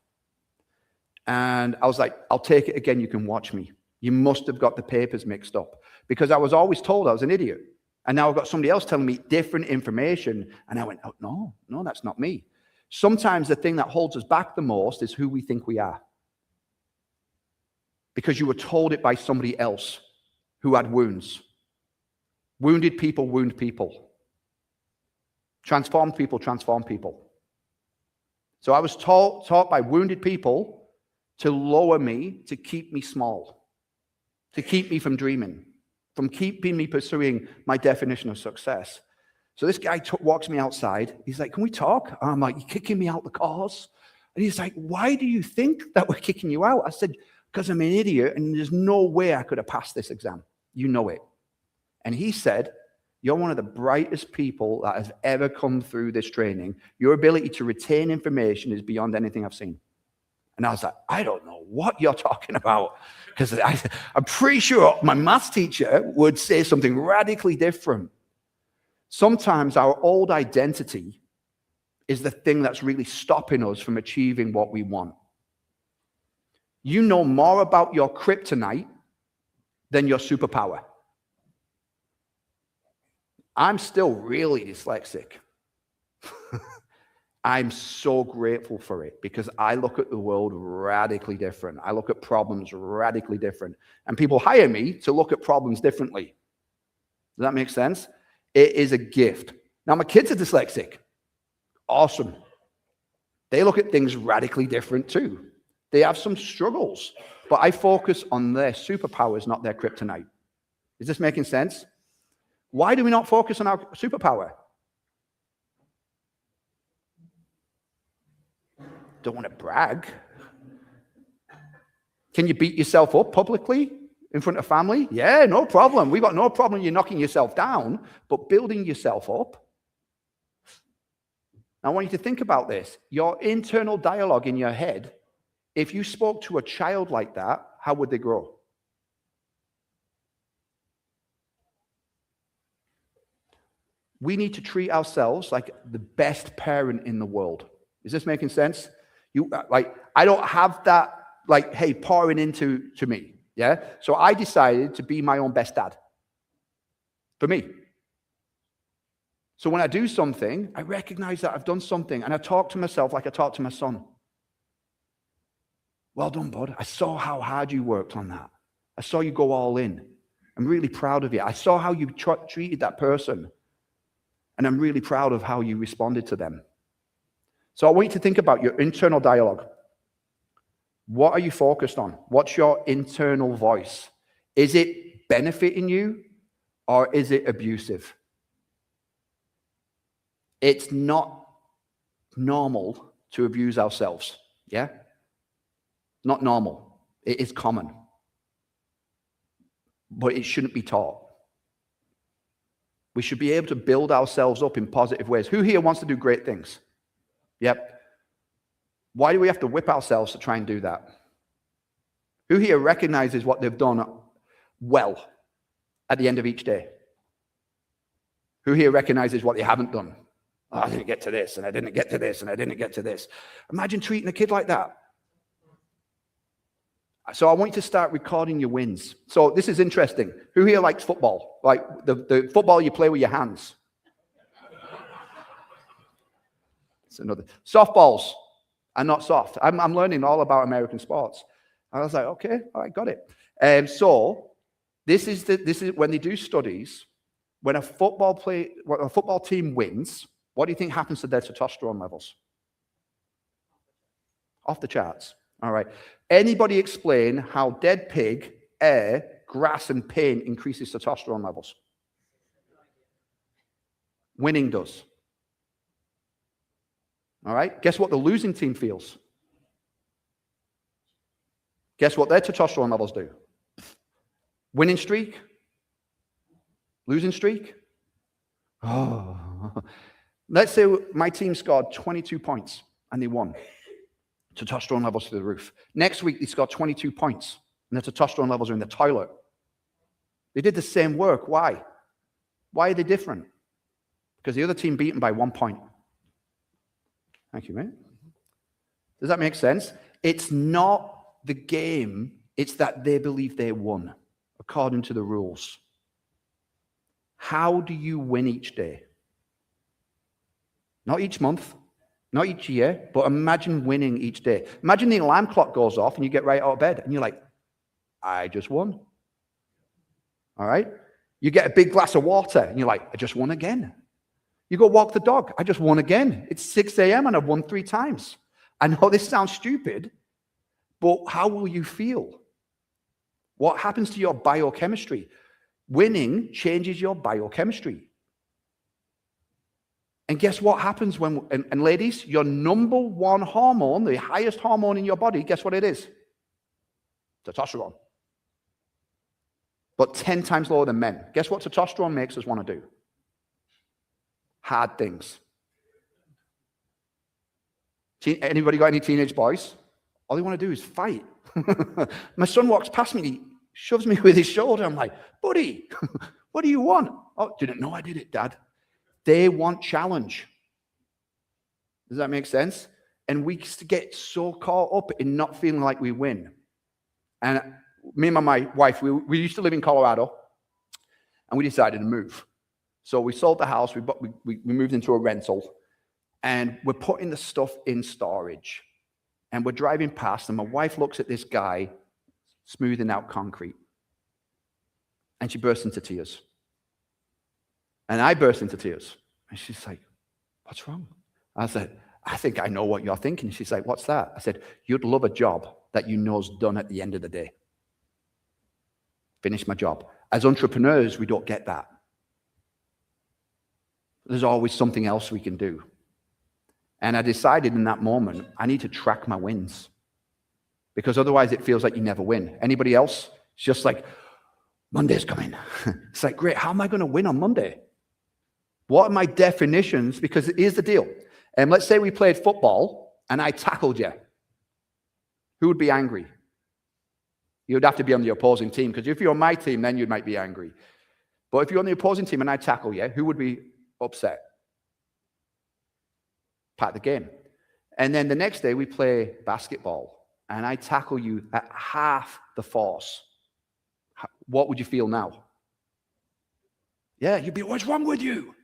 And I was like, I'll take it again. You can watch me. You must have got the papers mixed up. Because I was always told I was an idiot. And now I've got somebody else telling me different information. And I went, oh, no, that's not me. Sometimes the thing that holds us back the most is who we think we are. Because you were told it by somebody else who had wounds. Wounded people wound people. Transformed people transform people. So I was taught by wounded people to lower me, to keep me small, to keep me from dreaming, from keeping me pursuing my definition of success. So this guy walks me outside. He's like, can we talk? And I'm like, you're kicking me out the cars? And he's like, why do you think that we're kicking you out? I said, because I'm an idiot and there's no way I could have passed this exam. You know it. And he said, you're one of the brightest people that has ever come through this training. Your ability to retain information is beyond anything I've seen. And I was like, I don't know what you're talking about. Because I'm pretty sure my maths teacher would say something radically different. Sometimes our old identity is the thing that's really stopping us from achieving what we want. You know more about your kryptonite than your superpower. I'm still really dyslexic. I'm so grateful for it because I look at the world radically different. I look at problems radically different. And people hire me to look at problems differently. Does that make sense? It is a gift. Now, my kids are dyslexic. Awesome. They look at things radically different too. They have some struggles, but I focus on their superpowers, not their kryptonite. Is this making sense? Why do we not focus on our superpower? Don't want to brag. Can you beat yourself up publicly in front of family? Yeah, no problem. We got no problem you knocking yourself down, but building yourself up. I want you to think about this. Your internal dialogue in your head, if you spoke to a child like that, how would they grow? We need to treat ourselves like the best parent in the world. Is this making sense? I don't have that, hey, pouring into me. Yeah. So I decided to be my own best dad. For me. So when I do something, I recognize that I've done something and I talk to myself like I talk to my son. Well done, bud. I saw how hard you worked on that. I saw you go all in. I'm really proud of you. I saw how you treated that person. And I'm really proud of how you responded to them. So I want you to think about your internal dialogue. What are you focused on? What's your internal voice? Is it benefiting you or is it abusive? It's not normal to abuse ourselves. Yeah? Not normal. It is common. But it shouldn't be taught. We should be able to build ourselves up in positive ways. Who here wants to do great things? Yep. Why do we have to whip ourselves to try and do that? Who here recognizes what they've done well at the end of each day? Who here recognizes what they haven't done? Oh, I didn't get to this, and I didn't get to this, and I didn't get to this. Imagine treating a kid like that. So I want you to start recording your wins. So this is interesting. Who here likes football? Like the football you play with your hands? It's another. Softballs are not soft. I'm learning all about American sports. I was like, okay, all right, got it. So this is when they do studies. When a football team wins, what do you think happens to their testosterone levels? Off the charts. All right. Anybody explain how dead pig, air, grass, and pain increases testosterone levels? Winning does. All right. Guess what the losing team feels? Guess what their testosterone levels do? Winning streak? Losing streak? Oh. Let's say my team scored 22 points and they won. Testosterone levels through the roof. Next week, they scored 22 points and their testosterone levels are in the toilet. They did the same work. Why? Why are they different? Because the other team beat them by 1 point. Thank you, mate. Does that make sense? It's not the game. It's that they believe they won according to the rules. How do you win each day? Not each month, not each year, but imagine winning each day. Imagine the alarm clock goes off and you get right out of bed and you're like, I just won. All right? You get a big glass of water and you're like, I just won again. You go walk the dog. I just won again. It's 6 a.m. and I've won 3 times. I know this sounds stupid, but how will you feel? What happens to your biochemistry? Winning changes your biochemistry. And guess what happens when, and ladies, your number one hormone, the highest hormone in your body, guess what it is? Testosterone. but 10 times lower than men. Guess what testosterone makes us want to do? Hard things. Anybody got any teenage boys? All they want to do is fight. My son walks past me, he shoves me with his shoulder. I'm like, buddy, what do you want? Oh, didn't know I did it, Dad. They want challenge. Does that make sense? And we get so caught up in not feeling like we win. And me and my wife, we used to live in Colorado, and we decided to move. So we sold the house, we moved into a rental, and we're putting the stuff in storage. And we're driving past, and my wife looks at this guy smoothing out concrete. And she bursts into tears. And I burst into tears. And she's like, what's wrong? I said, I think I know what you're thinking. She's like, what's that? I said, you'd love a job that you know's done at the end of the day. Finish my job. As entrepreneurs, we don't get that. There's always something else we can do. And I decided in that moment, I need to track my wins. Because otherwise it feels like you never win. Anybody else? It's just like, Monday's coming. It's like, great, how am I going to win on Monday? What are my definitions? Because here's the deal. Let's say we played football and I tackled you. Who would be angry? You'd have to be on the opposing team, because if you're on my team, then you might be angry. But if you're on the opposing team and I tackle you, who would be upset? Part of the game. And then the next day we play basketball and I tackle you at half the force. What would you feel now? Yeah, you'd be, what's wrong with you?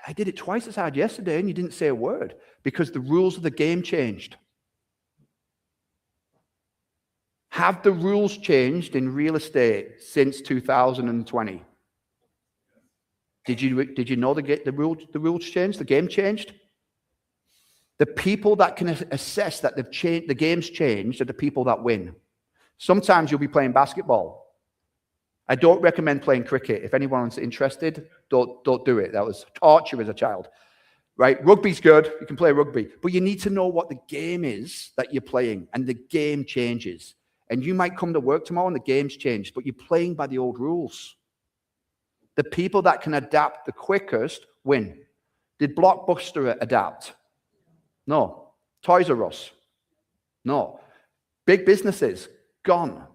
I did it twice as hard yesterday and you didn't say a word, because the rules of the game changed. Have the rules changed in real estate since 2020? Did you know the rules changed? The game changed? The people that can assess that the game's changed are the people that win. Sometimes you'll be playing basketball. I don't recommend playing cricket. If anyone's interested, don't do it. That was torture as a child. Right? Rugby's good. You can play rugby. But you need to know what the game is that you're playing, and the game changes. And you might come to work tomorrow and the game's changed, but you're playing by the old rules. The people that can adapt the quickest win. Did Blockbuster adapt? No. Toys R Us? No. Big businesses? Gone.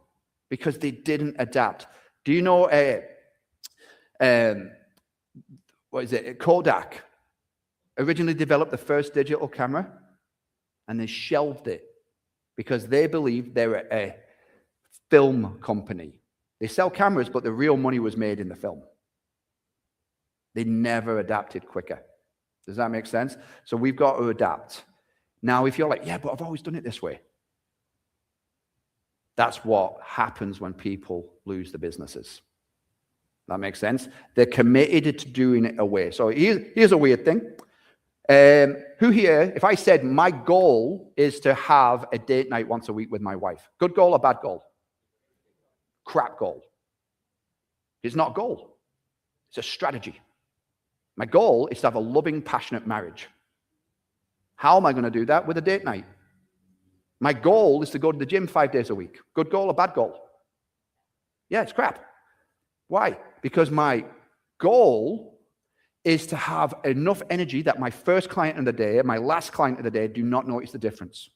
Because they didn't adapt. Do you know, Kodak originally developed the first digital camera, and they shelved it because they believed they were a film company. They sell cameras, but the real money was made in the film. They never adapted quicker. Does that make sense? So we've got to adapt. Now, if you're like, yeah, but I've always done it this way. That's what happens when people lose the businesses. That makes sense? They're committed to doing it away. So here's a weird thing. Who here, if I said my goal is to have a date night once a week with my wife, good goal or bad goal? Crap goal. It's not a goal. It's a strategy. My goal is to have a loving, passionate marriage. How am I going to do that? With a date night. My goal is to go to the gym 5 days a week. Good goal or bad goal? Yeah, it's crap. Why? Because my goal is to have enough energy that my first client of the day and my last client of the day do not notice the difference,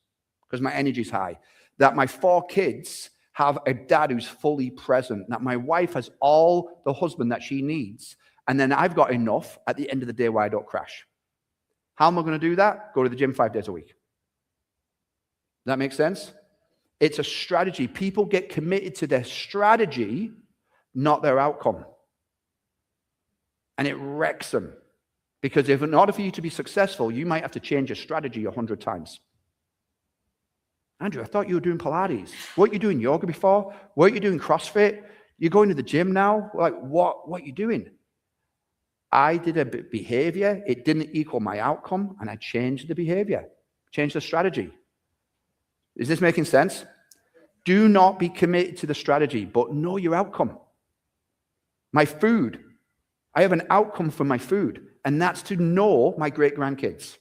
because my energy is high. That my 4 kids have a dad who's fully present. That my wife has all the husband that she needs. And then I've got enough at the end of the day where I don't crash. How am I going to do that? Go to the gym 5 days a week. Does that make sense? It's a strategy. People get committed to their strategy, not their outcome. And it wrecks them. Because if in order for you to be successful, you might have to change your strategy 100 times. Andrew, I thought you were doing Pilates. Weren't you doing yoga before? Weren't you doing CrossFit? You're going to the gym now? Like, what are you doing? I did a behavior. It didn't equal my outcome, and I changed the behavior, changed the strategy. Is this making sense? Do not be committed to the strategy, but know your outcome. My food. I have an outcome for my food, and that's to know my great-grandkids.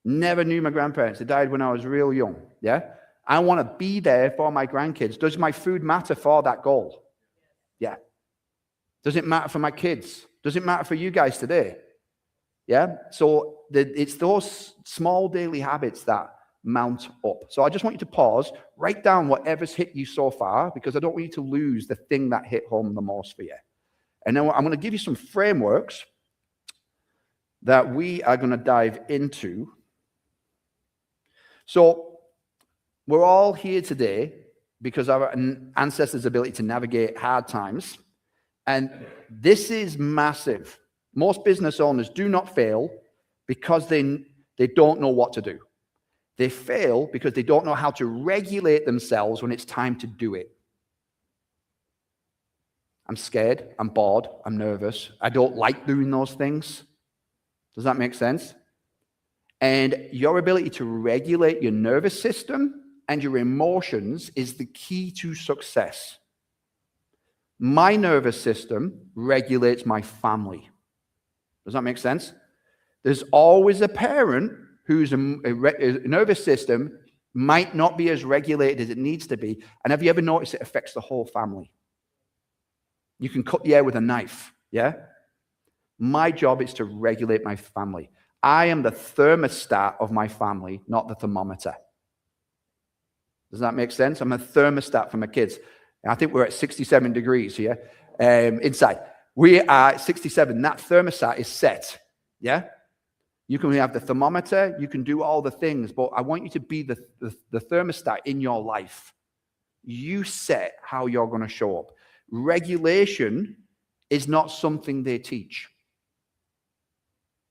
Never knew my grandparents. They died when I was real young, yeah? I want to be there for my grandkids. Does my food matter for that goal? Yeah. Does it matter for my kids? Does it matter for you guys today? Yeah. So it's those small daily habits that mount up. So I just want you to pause, write down whatever's hit you so far, because I don't want you to lose the thing that hit home the most for you. And then I'm going to give you some frameworks that we are going to dive into. So we're all here today because of our ancestors' ability to navigate hard times. And this is massive. Most business owners do not fail because they don't know what to do. They fail because they don't know how to regulate themselves when it's time to do it. I'm scared, I'm bored, I'm nervous. I don't like doing those things. Does that make sense? And your ability to regulate your nervous system and your emotions is the key to success. My nervous system regulates my family. Does that make sense? There's always a parent whose nervous system might not be as regulated as it needs to be. And have you ever noticed it affects the whole family? You can cut the air with a knife, yeah? My job is to regulate my family. I am the thermostat of my family, not the thermometer. Does that make sense? I'm a thermostat for my kids. And I think we're at 67 degrees here inside. We are at 67. That thermostat is set, yeah? You can have the thermometer, you can do all the things, but I want you to be the thermostat in your life. You set how you're going to show up. Regulation is not something they teach.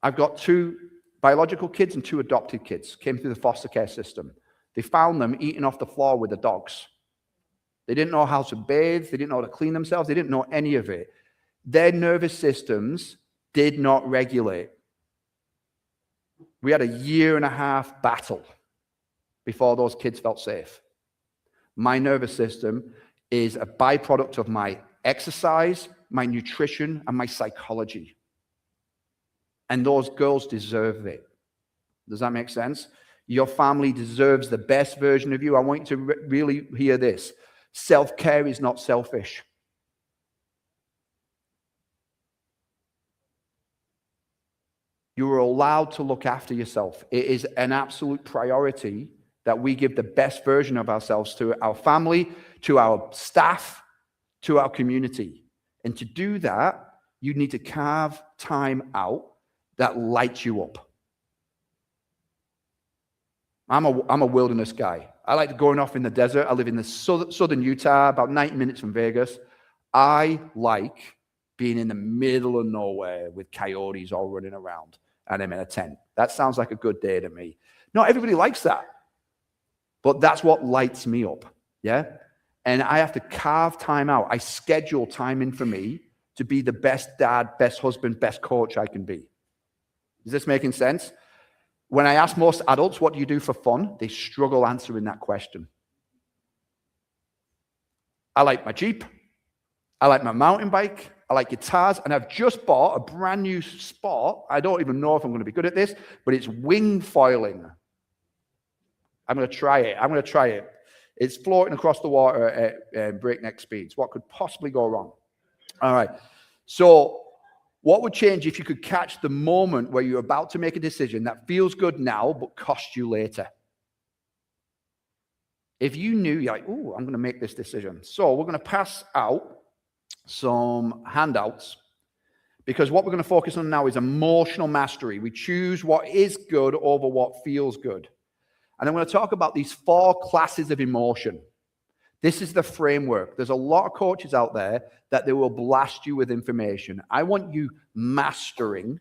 I've got 2 biological kids and 2 adopted kids, came through the foster care system. They found them eating off the floor with the dogs. They didn't know how to bathe, they didn't know how to clean themselves, they didn't know any of it. Their nervous systems did not regulate. We had a 1.5-year battle before those kids felt safe. My nervous system is a byproduct of my exercise, my nutrition, and my psychology. And those girls deserve it. Does that make sense? Your family deserves the best version of you. I want you to really hear this. Self-care is not selfish. You are allowed to look after yourself. It is an absolute priority that we give the best version of ourselves to our family, to our staff, to our community. And to do that, you need to carve time out that lights you up. I'm a wilderness guy. I like going off in the desert. I live in the southern Utah, about 90 minutes from Vegas. I like being in the middle of nowhere with coyotes all running around, and I'm in a tent. That sounds like a good day to me. Not everybody likes that, but that's what lights me up, yeah? And I have to carve time out. I schedule time in for me to be the best dad, best husband, best coach I can be. Is this making sense? When I ask most adults, what do you do for fun? They struggle answering that question. I like my Jeep. I like my mountain bike. I like guitars. And I've just bought a brand new sport. I don't even know if I'm going to be good at this, but it's wing foiling. I'm going to try it. It's floating across the water at breakneck speeds. What could possibly go wrong? All right. So what would change if you could catch the moment where you're about to make a decision that feels good now but costs you later? If you knew, you're like, oh, I'm going to make this decision. So we're going to pass out some handouts because what we're going to focus on now is emotional mastery. We choose what is good over what feels good. And I'm going to talk about these 4 classes of emotion. This is the framework. There's a lot of coaches out there that they will blast you with information. I want you mastering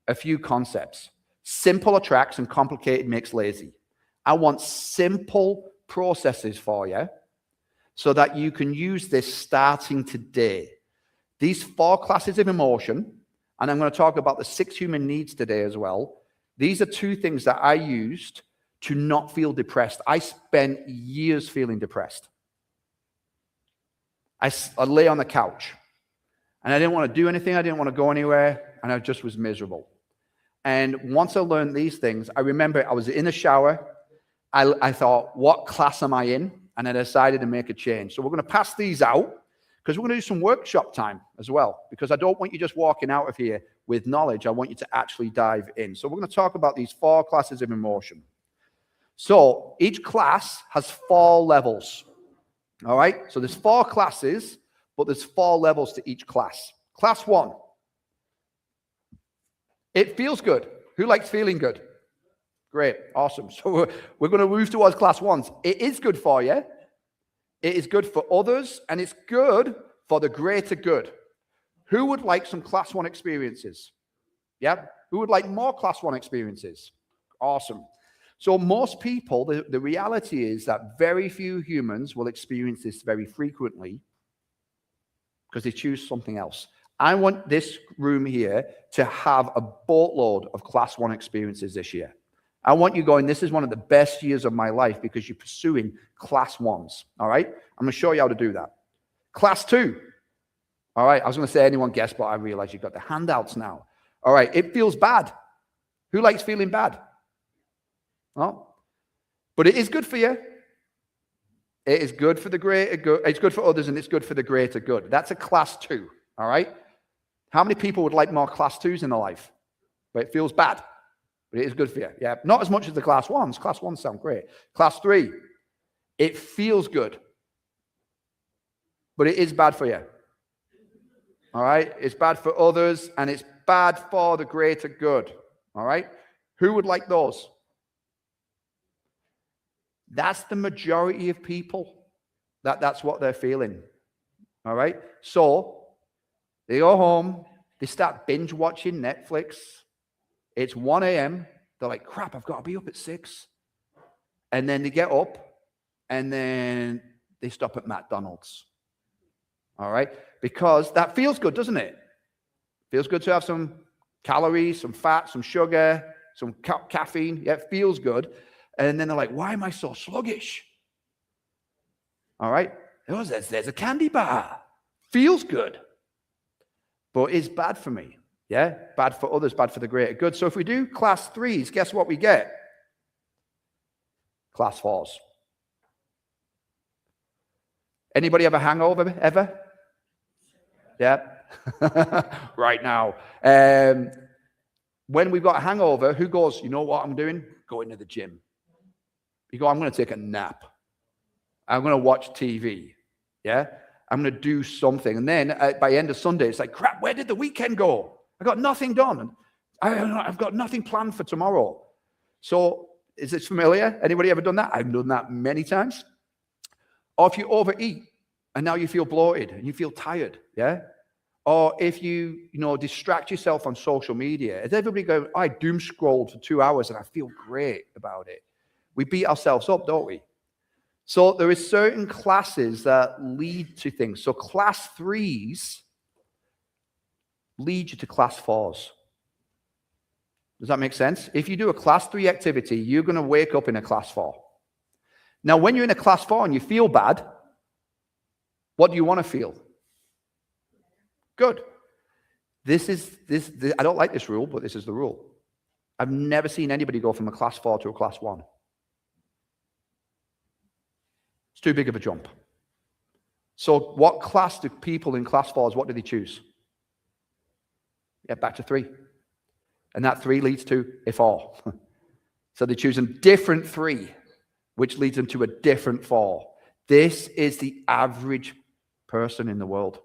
a few concepts. Simple attracts and complicated makes lazy. I want simple processes for you so that you can use this starting today. These 4 classes of emotion, and I'm going to talk about the 6 human needs today as well. These are 2 things that I used to not feel depressed. I spent years feeling depressed. I lay on the couch and I didn't want to do anything. I didn't want to go anywhere. And I just was miserable. And once I learned these things, I remember I was in the shower. I thought, what class am I in? And I decided to make a change. So we're going to pass these out because we're going to do some workshop time as well, because I don't want you just walking out of here with knowledge. I want you to actually dive in. So we're going to talk about these 4 classes of emotion. So each class has 4 levels. All right. So there's 4 classes, but there's 4 levels to each class. Class 1. It feels good. Who likes feeling good? Great. Awesome. So we're going to move towards class 1s. It is good for you. It is good for others, and it's good for the greater good. Who would like some class 1 experiences? Yeah. Who would like more class 1 experiences? Awesome. So most people, the reality is that very few humans will experience this very frequently because they choose something else. I want this room here to have a boatload of class 1 experiences this year. I want you going, this is one of the best years of my life because you're pursuing class 1s. All right? I'm going to show you how to do that. Class 2. All right. I was going to say anyone guess, but I realize you've got the handouts now. All right. It feels bad. Who likes feeling bad? Oh, but it is good for you. It is good for the greater good. It's good for others, and it's good for the greater good. That's a class 2. All right. How many people would like more class 2s in their life? But it feels bad. But it is good for you. Yeah. Not as much as the class 1s. Class 1s sound great. Class 3. It feels good. But it is bad for you. All right. It's bad for others, and it's bad for the greater good. All right. Who would like those? That's the majority of people. That's what they're feeling. All right. So they go home. They start binge watching Netflix. It's 1 a.m. They're like, crap, I've got to be up at 6. And then they get up and then they stop at McDonald's. All right. Because that feels good, doesn't it? Feels good to have some calories, some fat, some sugar, some caffeine. Yeah, it feels good. And then they're like, why am I so sluggish? All right. Oh, there's a candy bar. Feels good. But it's bad for me. Yeah. Bad for others, bad for the greater good. So if we do class 3s, guess what we get? Class 4s. Anybody have a hangover ever? Yeah. Right now. When we've got a hangover, who goes, you know what I'm doing? Going to the gym. You go, I'm going to take a nap. I'm going to watch TV. Yeah. I'm going to do something. And then by the end of Sunday, it's like, crap, where did the weekend go? I got nothing done. I've got nothing planned for tomorrow. So is this familiar? Anybody ever done that? I've done that many times. Or if you overeat and now you feel bloated and you feel tired. Yeah. Or if you distract yourself on social media. Is everybody going, I doom scrolled for 2 hours and I feel great about it. We beat ourselves up, don't we? So there is certain classes that lead to things. So class 3s lead you to class 4s. Does that make sense? If you do a class 3 activity, you're going to wake up in a class 4. Now, when you're in a class 4 and you feel bad, what do you want to feel? Good. This I don't like this rule, but this is the rule. I've never seen anybody go from a class 4 to a class 1. It's too big of a jump. So what class do people in class 4s, what do they choose? Yeah, back to 3. And that 3 leads to a 4. So they choose a different 3, which leads them to a different 4. This is the average person in the world,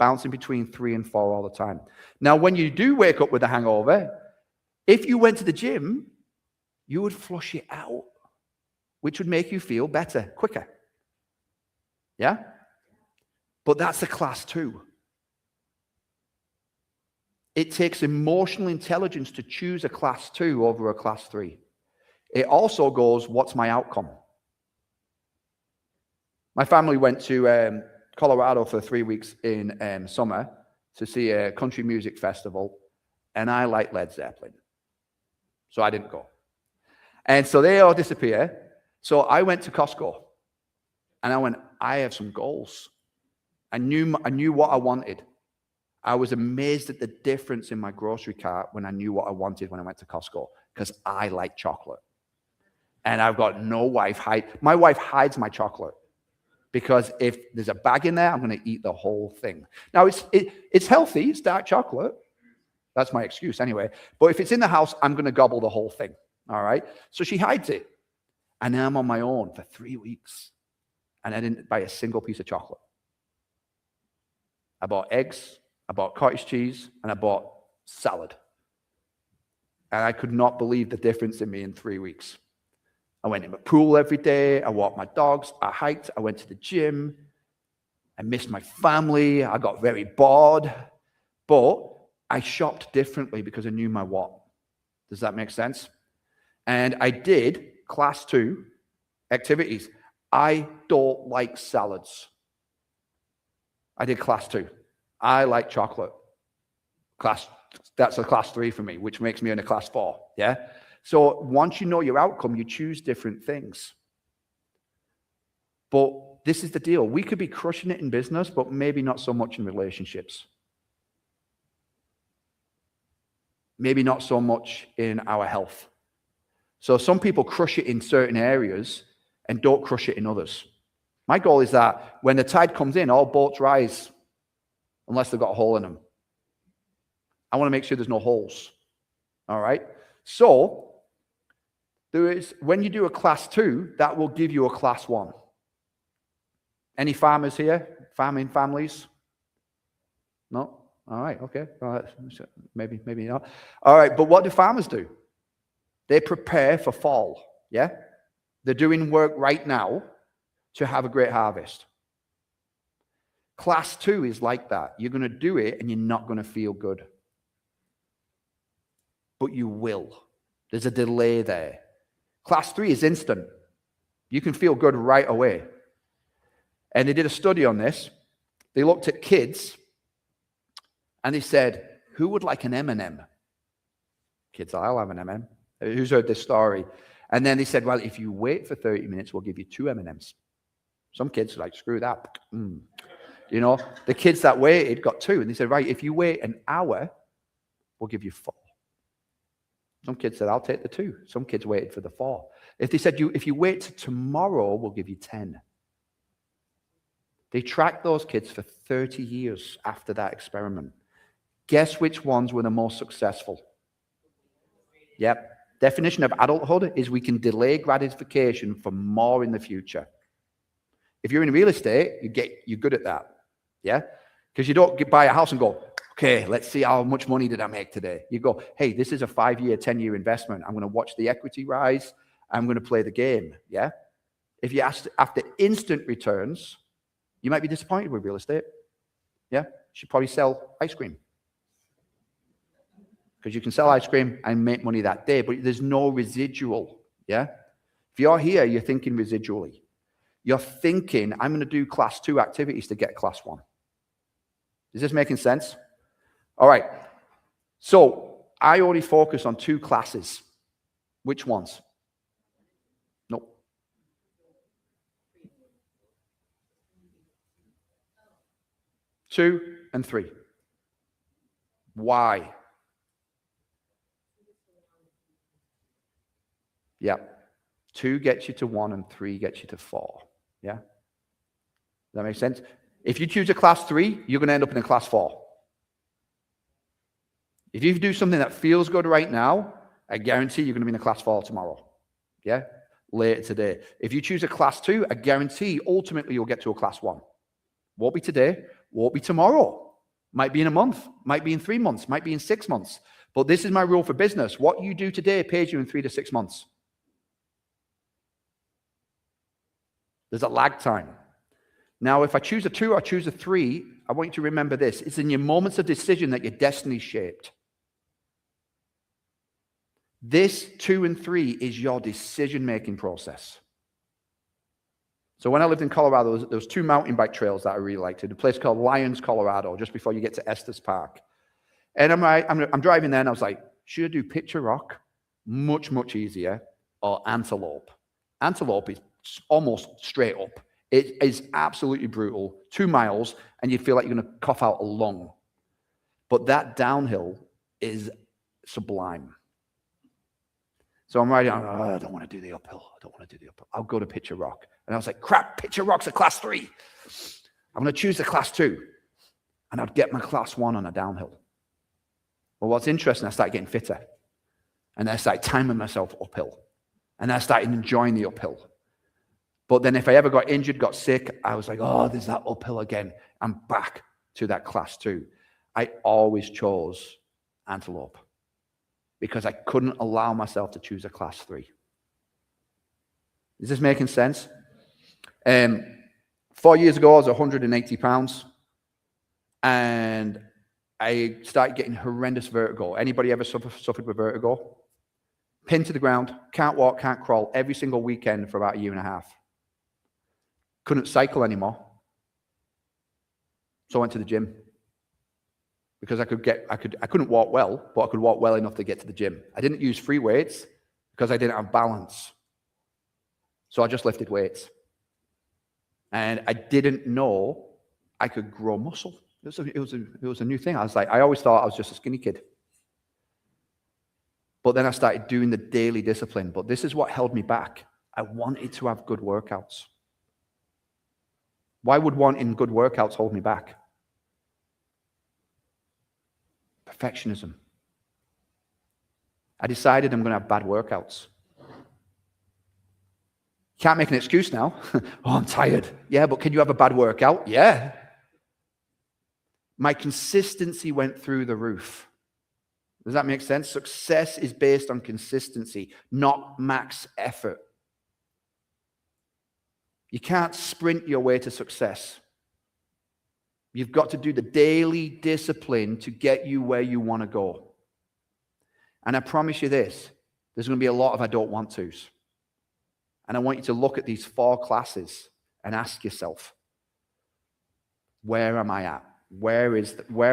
bouncing between 3 and 4 all the time. Now, when you do wake up with a hangover, if you went to the gym, you would flush it out, which would make you feel better, quicker. Yeah? But that's a class 2. It takes emotional intelligence to choose a class 2 over a class 3. It also goes, what's my outcome? My family went to Colorado for 3 weeks in summer to see a country music festival, and I like Led Zeppelin. So I didn't go. And so they all disappear. So I went to Costco, and I went, I have some goals. I knew what I wanted. I was amazed at the difference in my grocery cart when I knew what I wanted when I went to Costco, because I like chocolate. And I've got no wife hide. My wife hides my chocolate because if there's a bag in there, I'm going to eat the whole thing. Now, it's healthy. It's dark chocolate. That's my excuse anyway. But if it's in the house, I'm going to gobble the whole thing. All right? So she hides it. And now I'm on my own for 3 weeks. And I didn't buy a single piece of chocolate. I bought eggs, I bought cottage cheese, and I bought salad. And I could not believe the difference in me in 3 weeks. I went in the pool every day. I walked my dogs. I hiked. I went to the gym. I missed my family. I got very bored. But I shopped differently because I knew my what. Does that make sense? And I did class 2 activities. I don't like salads. I did class 2. I like chocolate. That's a class 3 for me, which makes me in a class 4. Yeah. So once you know your outcome, you choose different things. But this is the deal. We could be crushing it in business, but maybe not so much in relationships. Maybe not so much in our health. So some people crush it in certain areas and don't crush it in others. My goal is that when the tide comes in, all boats rise unless they've got a hole in them. I want to make sure there's no holes. All right? So when you do a class 2, that will give you a class 1. Any farmers here? Farming families? No? All right, okay. All right. Maybe not. All right, but what do farmers do? They prepare for fall, yeah? They're doing work right now to have a great harvest. Class 2 is like that. You're going to do it and you're not going to feel good. But you will. There's a delay there. Class 3 is instant. You can feel good right away. And they did a study on this. They looked at kids and they said, who would like an M&M? Kids, I'll have an M&M. Who's heard this story? And then they said, well, if you wait for 30 minutes, we'll give you 2 M&Ms. Some kids are like, screw that. You know, the kids that waited got 2. And they said, right, if you wait an hour, we'll give you 4. Some kids said, I'll take the 2. Some kids waited for the 4. If they said, if you wait till tomorrow, we'll give you 10. They tracked those kids for 30 years after that experiment. Guess which ones were the most successful? Yep. Definition of adulthood is we can delay gratification for more in the future. If you're in real estate, you're good at that. Yeah? Because you don't buy a house and go, okay, let's see how much money did I make today. You go, hey, this is a 5-year, 10-year investment. I'm going to watch the equity rise. I'm going to play the game. Yeah? If you ask after instant returns, you might be disappointed with real estate. Yeah? You should probably sell ice cream. Because you can sell ice cream and make money that day, but there's no residual. Yeah? If you're here, you're thinking residually. You're thinking, I'm going to do class 2 activities to get class 1. Is this making sense? All right. So I only focus on 2 classes. Which ones? Nope. Two and 3. Why? Yeah. 2 gets you to 1 and 3 gets you to 4. Yeah? Does that make sense? If you choose a class 3, you're going to end up in a class 4. If you do something that feels good right now, I guarantee you're going to be in a class 4 tomorrow. Yeah? Later today. If you choose a class 2, I guarantee ultimately you'll get to a class 1. Won't be today, won't be tomorrow. Might be in a month, might be in 3 months, might be in 6 months. But this is my rule for business. What you do today pays you in 3 to 6 months. There's a lag time. Now, if I choose a 2 or choose a 3, I want you to remember this. It's in your moments of decision that your destiny is shaped. This 2 and 3 is your decision-making process. So when I lived in Colorado, there was 2 mountain bike trails that I really liked. A place called Lyons, Colorado, just before you get to Estes Park. And I'm driving there, and I was like, should I do Picture Rock? Much, much easier. Or Antelope. Antelope is almost straight up. It is absolutely brutal. 2 miles, and you feel like you're going to cough out a lung. But that downhill is sublime. So I'm riding, I don't want to do the uphill. I don't want to do the uphill. I'll go to Picture Rock. And I was like, crap, Picture Rock's a class 3. I'm going to choose the class 2. And I'd get my class 1 on a downhill. Well, what's interesting, I started getting fitter. And then I started timing myself uphill. And I started enjoying the uphill. But then if I ever got injured, got sick, I was like, oh, there's that uphill again. I'm back to that class 2. I always chose antelope because I couldn't allow myself to choose a class 3. Is this making sense? 4 years ago, I was 180 pounds. And I started getting horrendous vertigo. Anybody ever suffered with vertigo? Pinned to the ground, can't walk, can't crawl, every single weekend for about a year and a half. Couldn't cycle anymore. So I went to the gym. Because I couldn't walk well, but I could walk well enough to get to the gym. I didn't use free weights because I didn't have balance. So I just lifted weights. And I didn't know I could grow muscle. It was a new thing. I always thought I was just a skinny kid. But then I started doing the daily discipline. But this is what held me back. I wanted to have good workouts. Why would wanting good workouts hold me back? Perfectionism. I decided I'm going to have bad workouts. Can't make an excuse now. Oh, I'm tired. Yeah, but can you have a bad workout? Yeah. My consistency went through the roof. Does that make sense? Success is based on consistency, not max effort. You can't sprint your way to success. You've got to do the daily discipline to get you where you want to go. And I promise you this, there's going to be a lot of I don't want tos. And I want you to look at these 4 classes and ask yourself, where am I at? Where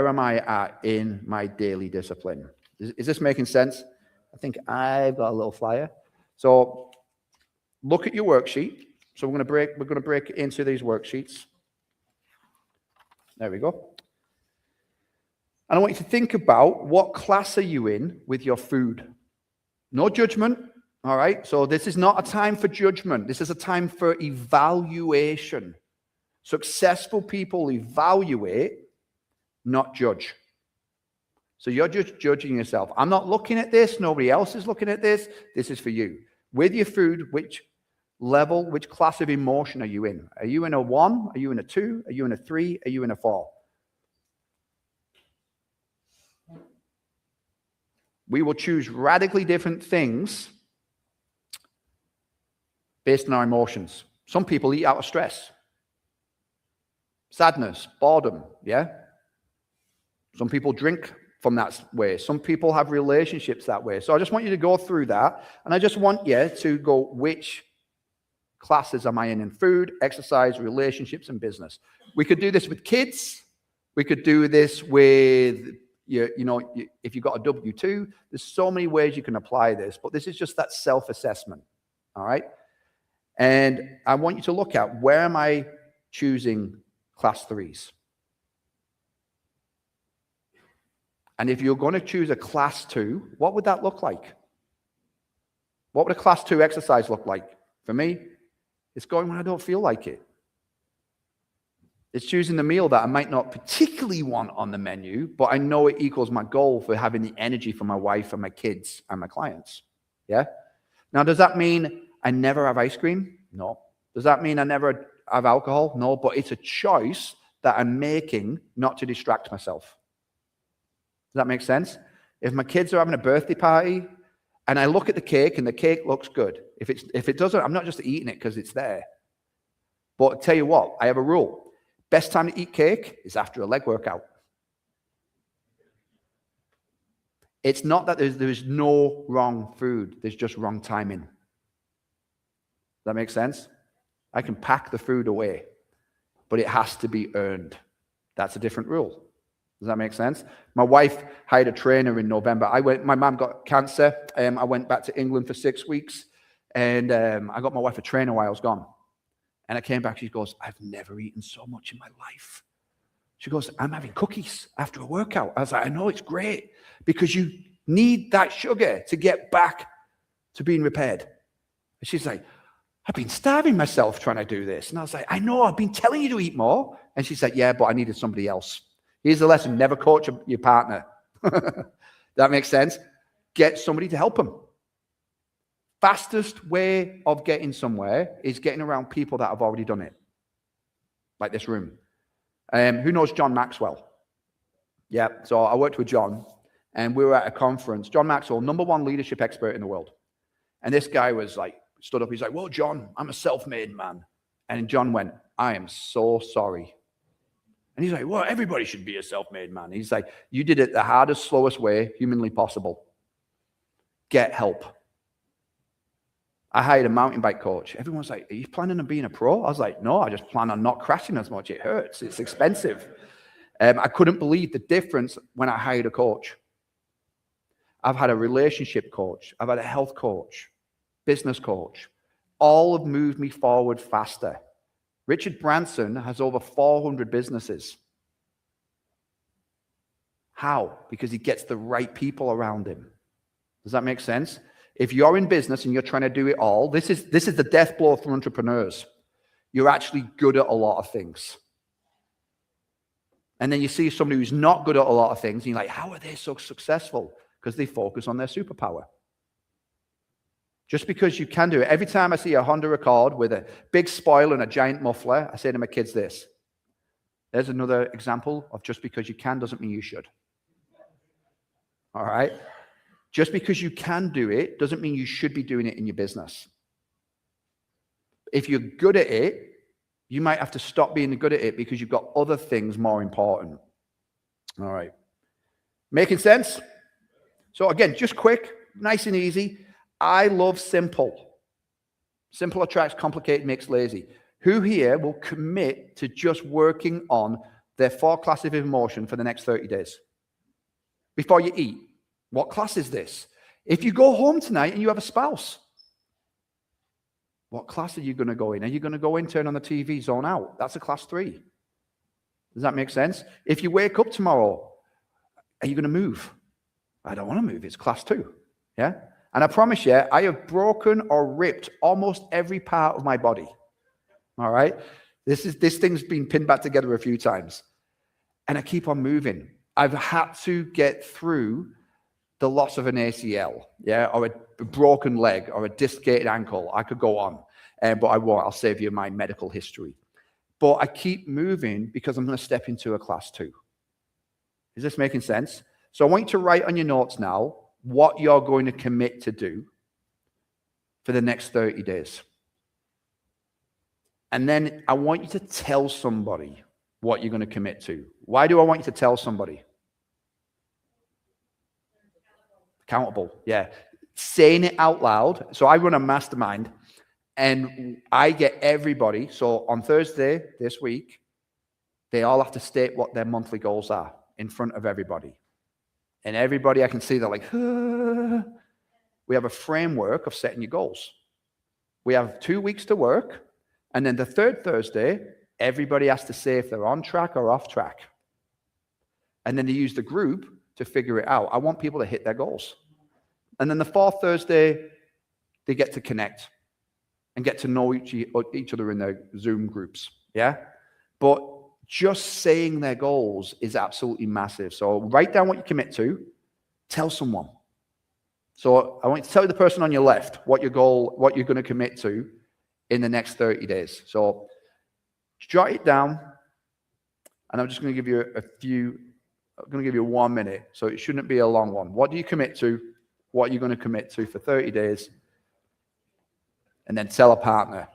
am I at in my daily discipline? Is this making sense? I think I've got a little flyer. So look at your worksheet. So we're going to break into these worksheets. There we go. And I want you to think about what class are you in with your food. No judgment, all right? So this is not a time for judgment. This is a time for evaluation. Successful people evaluate, not judge. So you're just judging yourself. I'm not looking at this. Nobody else is looking at this. This is for you. With your food, which level, which class of emotion are you in? Are you in a 1? Are you in a 2? Are you in a 3? Are you in a 4? We will choose radically different things based on our emotions. Some people eat out of stress. Sadness, boredom, yeah? Some people drink from that way. Some people have relationships that way. So I just want you to go through that. And I just want you to go, which classes am I in food, exercise, relationships, and business? We could do this with kids. We could do this with, if you've got a W-2, there's so many ways you can apply this, but this is just that self-assessment, all right? And I want you to look at, where am I choosing class 3s? And if you're going to choose a class 2, what would that look like? What would a class 2 exercise look like? For me, it's going when I don't feel like it. It's choosing the meal that I might not particularly want on the menu, but I know it equals my goal for having the energy for my wife and my kids and my clients. Yeah? Now, does that mean I never have ice cream? No. Does that mean I never have alcohol? No, but it's a choice that I'm making not to distract myself. Does that make sense? If my kids are having a birthday party and I look at the cake and the cake looks good, if it doesn't, I'm not just eating it because it's there. But I'll tell you what, I have a rule. Best time to eat cake is after a leg workout. It's not that there's no wrong food. There's just wrong timing. Does that make sense? I can pack the food away, but it has to be earned. That's a different rule. Does that make sense? My wife hired a trainer in November. My mom got cancer. I went back to England for 6 weeks, and I got my wife a trainer while I was gone. And I came back, she goes, I've never eaten so much in my life. She goes, I'm having cookies after a workout. I was like, I know, it's great, because you need that sugar to get back to being repaired. And she's like, I've been starving myself trying to do this. And I was like, I know, I've been telling you to eat more. And she said, yeah, but I needed somebody else. Here's the lesson. Never coach your partner. That makes sense. Get somebody to help them. Fastest way of getting somewhere is getting around people that have already done it. Like this room. Who knows John Maxwell? Yeah, so I worked with John, and we were at a conference. John Maxwell, #1 leadership expert in the world. And this guy was like, stood up, he's like, well, John, I'm a self-made man. And John went, I am so sorry. And he's like, well, everybody should be a self-made man. He's like, you did it the hardest, slowest way humanly possible. Get help. I hired a mountain bike coach. Everyone's like, are you planning on being a pro? I was like, no, I just plan on not crashing as much. It hurts. It's expensive. I couldn't believe the difference when I hired a coach. I've had a relationship coach. I've had a health coach, business coach. All have moved me forward faster. Richard Branson has over 400 businesses. How? Because he gets the right people around him. Does that make sense? If you're in business and you're trying to do it all, this is the death blow for entrepreneurs. You're actually good at a lot of things. And then you see somebody who's not good at a lot of things, and you're like, how are they so successful? Because they focus on their superpower. Just because you can do it. Every time I see a Honda Accord with a big spoiler and a giant muffler, I say to my kids this. There's another example of just because you can doesn't mean you should. All right? Just because you can do it doesn't mean you should be doing it in your business. If you're good at it, you might have to stop being good at it because you've got other things more important. All right. Making sense? So again, just quick, nice and easy. I love simple. Simple attracts, complicated makes lazy. Who here will commit to just working on their 4 classes of emotion for the next 30 days? Before you eat, what class is this? If you go home tonight and you have a spouse, what class are you going to go in? Are you going to go in, turn on the TV, zone out? That's a class 3. Does that make sense? If you wake up tomorrow, are you going to move? I don't want to move. It's class 2. Yeah? And I promise you, I have broken or ripped almost every part of my body. All right? This thing's been pinned back together a few times. And I keep on moving. I've had to get through the loss of an ACL, yeah, or a broken leg, or a dislocated ankle. I could go on, but I won't. I'll save you my medical history. But I keep moving because I'm going to step into a class 2. Is this making sense? So I want you to write on your notes now what you're going to commit to do for the next 30 days. And then I want you to tell somebody what you're going to commit to. Why do I want you to tell somebody? Accountable, yeah. Saying it out loud. So I run a mastermind, and I get everybody. So on Thursday this week, they all have to state what their monthly goals are in front of everybody. And everybody, I can see they're like, ah. We have a framework of setting your goals. We have 2 weeks to work. And then the third Thursday, everybody has to say if they're on track or off track. And then they use the group to figure it out. I want people to hit their goals. And then the fourth Thursday, they get to connect and get to know each other in their Zoom groups. Yeah? But just saying their goals is absolutely massive. So write down what you commit to. Tell someone. So I want you to tell the person on your left what your goal, what you're going to commit to in the next 30 days. So jot it down. And I'm just going to give you I'm going to give you 1 minute, so it shouldn't be a long one. What do you commit to? What are you going to commit to for 30 days? And then tell a partner.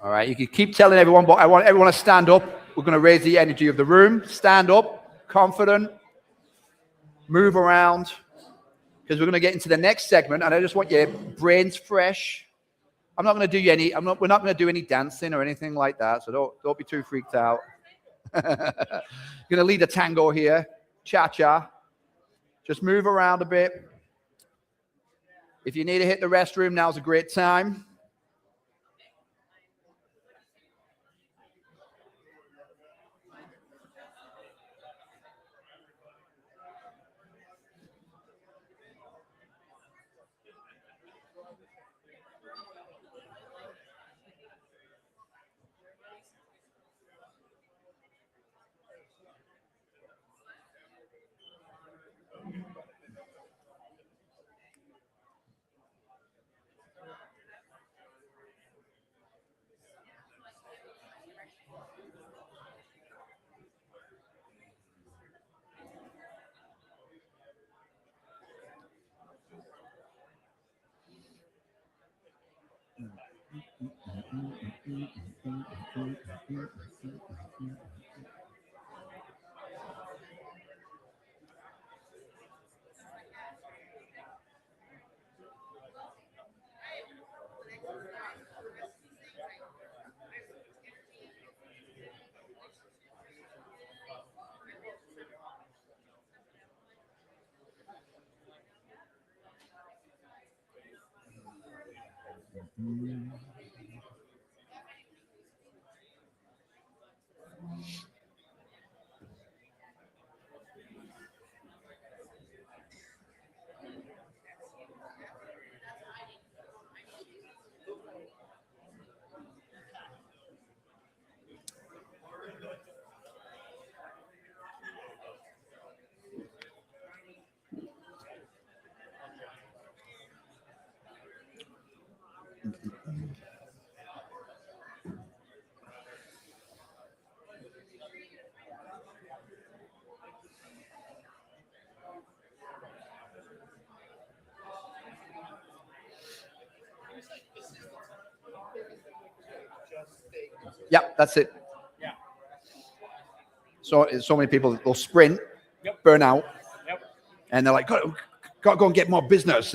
All right, you can keep telling everyone, but I want everyone to stand up. We're going to raise the energy of the room. Stand up, confident, move around, because we're going to get into the next segment, and I just want your brains fresh. I'm not going to do you any. We're not going to do any dancing or anything like that, so don't be too freaked out. Going to lead a tango here, cha-cha. Just move around a bit. If you need to hit the restroom, now's a great time. Yep, that's it. So many people will sprint, burn out, and they're like, got to go and get more business.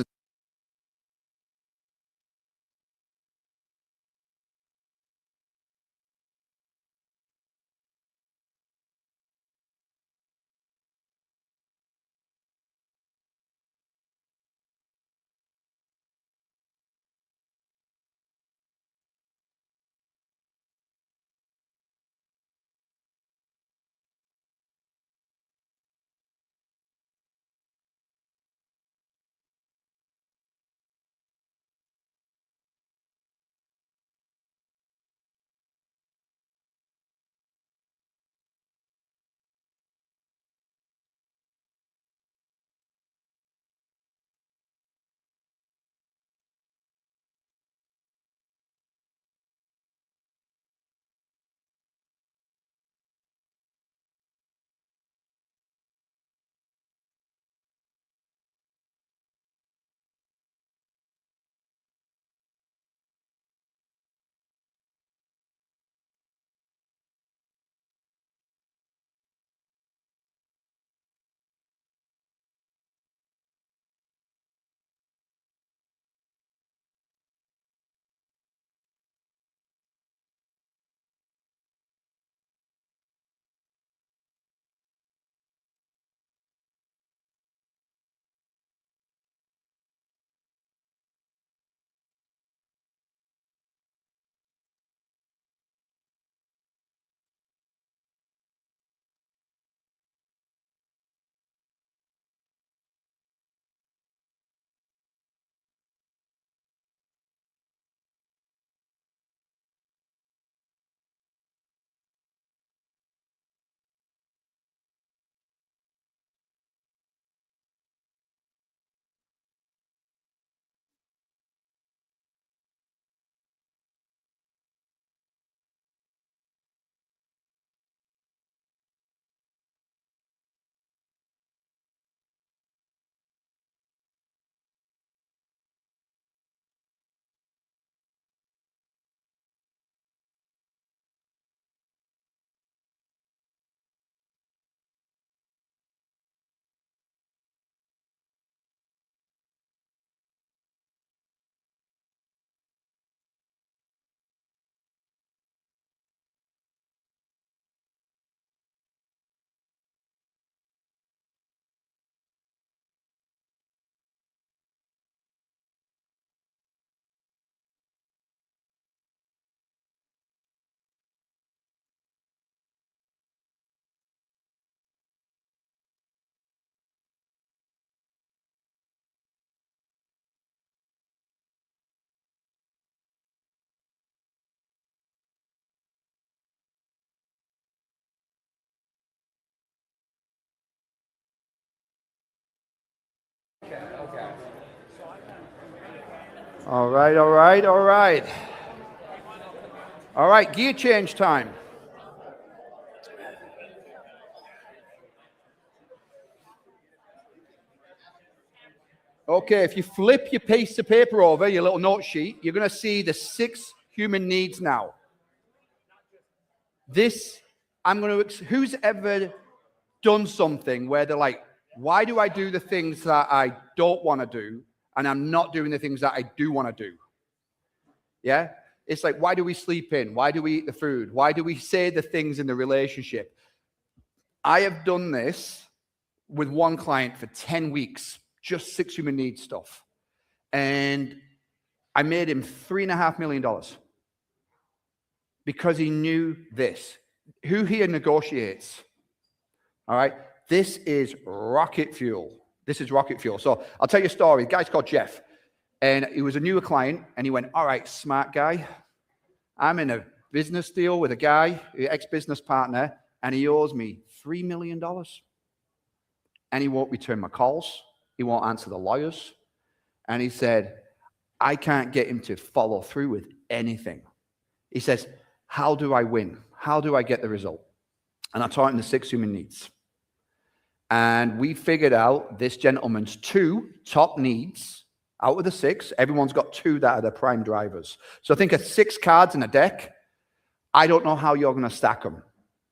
All right, all right, all right. All right, gear change time. Okay, if you flip your piece of paper over, your little note sheet, you're going to see the 6 human needs now. This, who's ever done something where they're like, why do I do the things that I don't want to do, and I'm not doing the things that I do want to do? Yeah? It's like, why do we sleep in? Why do we eat the food? Why do we say the things in the relationship? I have done this with one client for 10 weeks, just 6 human needs stuff. And I made him $3.5 million because he knew this. Who here negotiates? All right. This is rocket fuel. This is rocket fuel. So I'll tell you a story. The guy's called Jeff. And he was a newer client. And he went, all right, smart guy. I'm in a business deal with a guy, ex-business partner, and he owes me $3 million. And he won't return my calls. He won't answer the lawyers. And he said, I can't get him to follow through with anything. He says, how do I win? How do I get the result? And I taught him the 6 human needs. And we figured out this gentleman's 2 top needs out of the 6. Everyone's got 2 that are the prime drivers. So think of 6 cards in a deck. I don't know how you're going to stack them.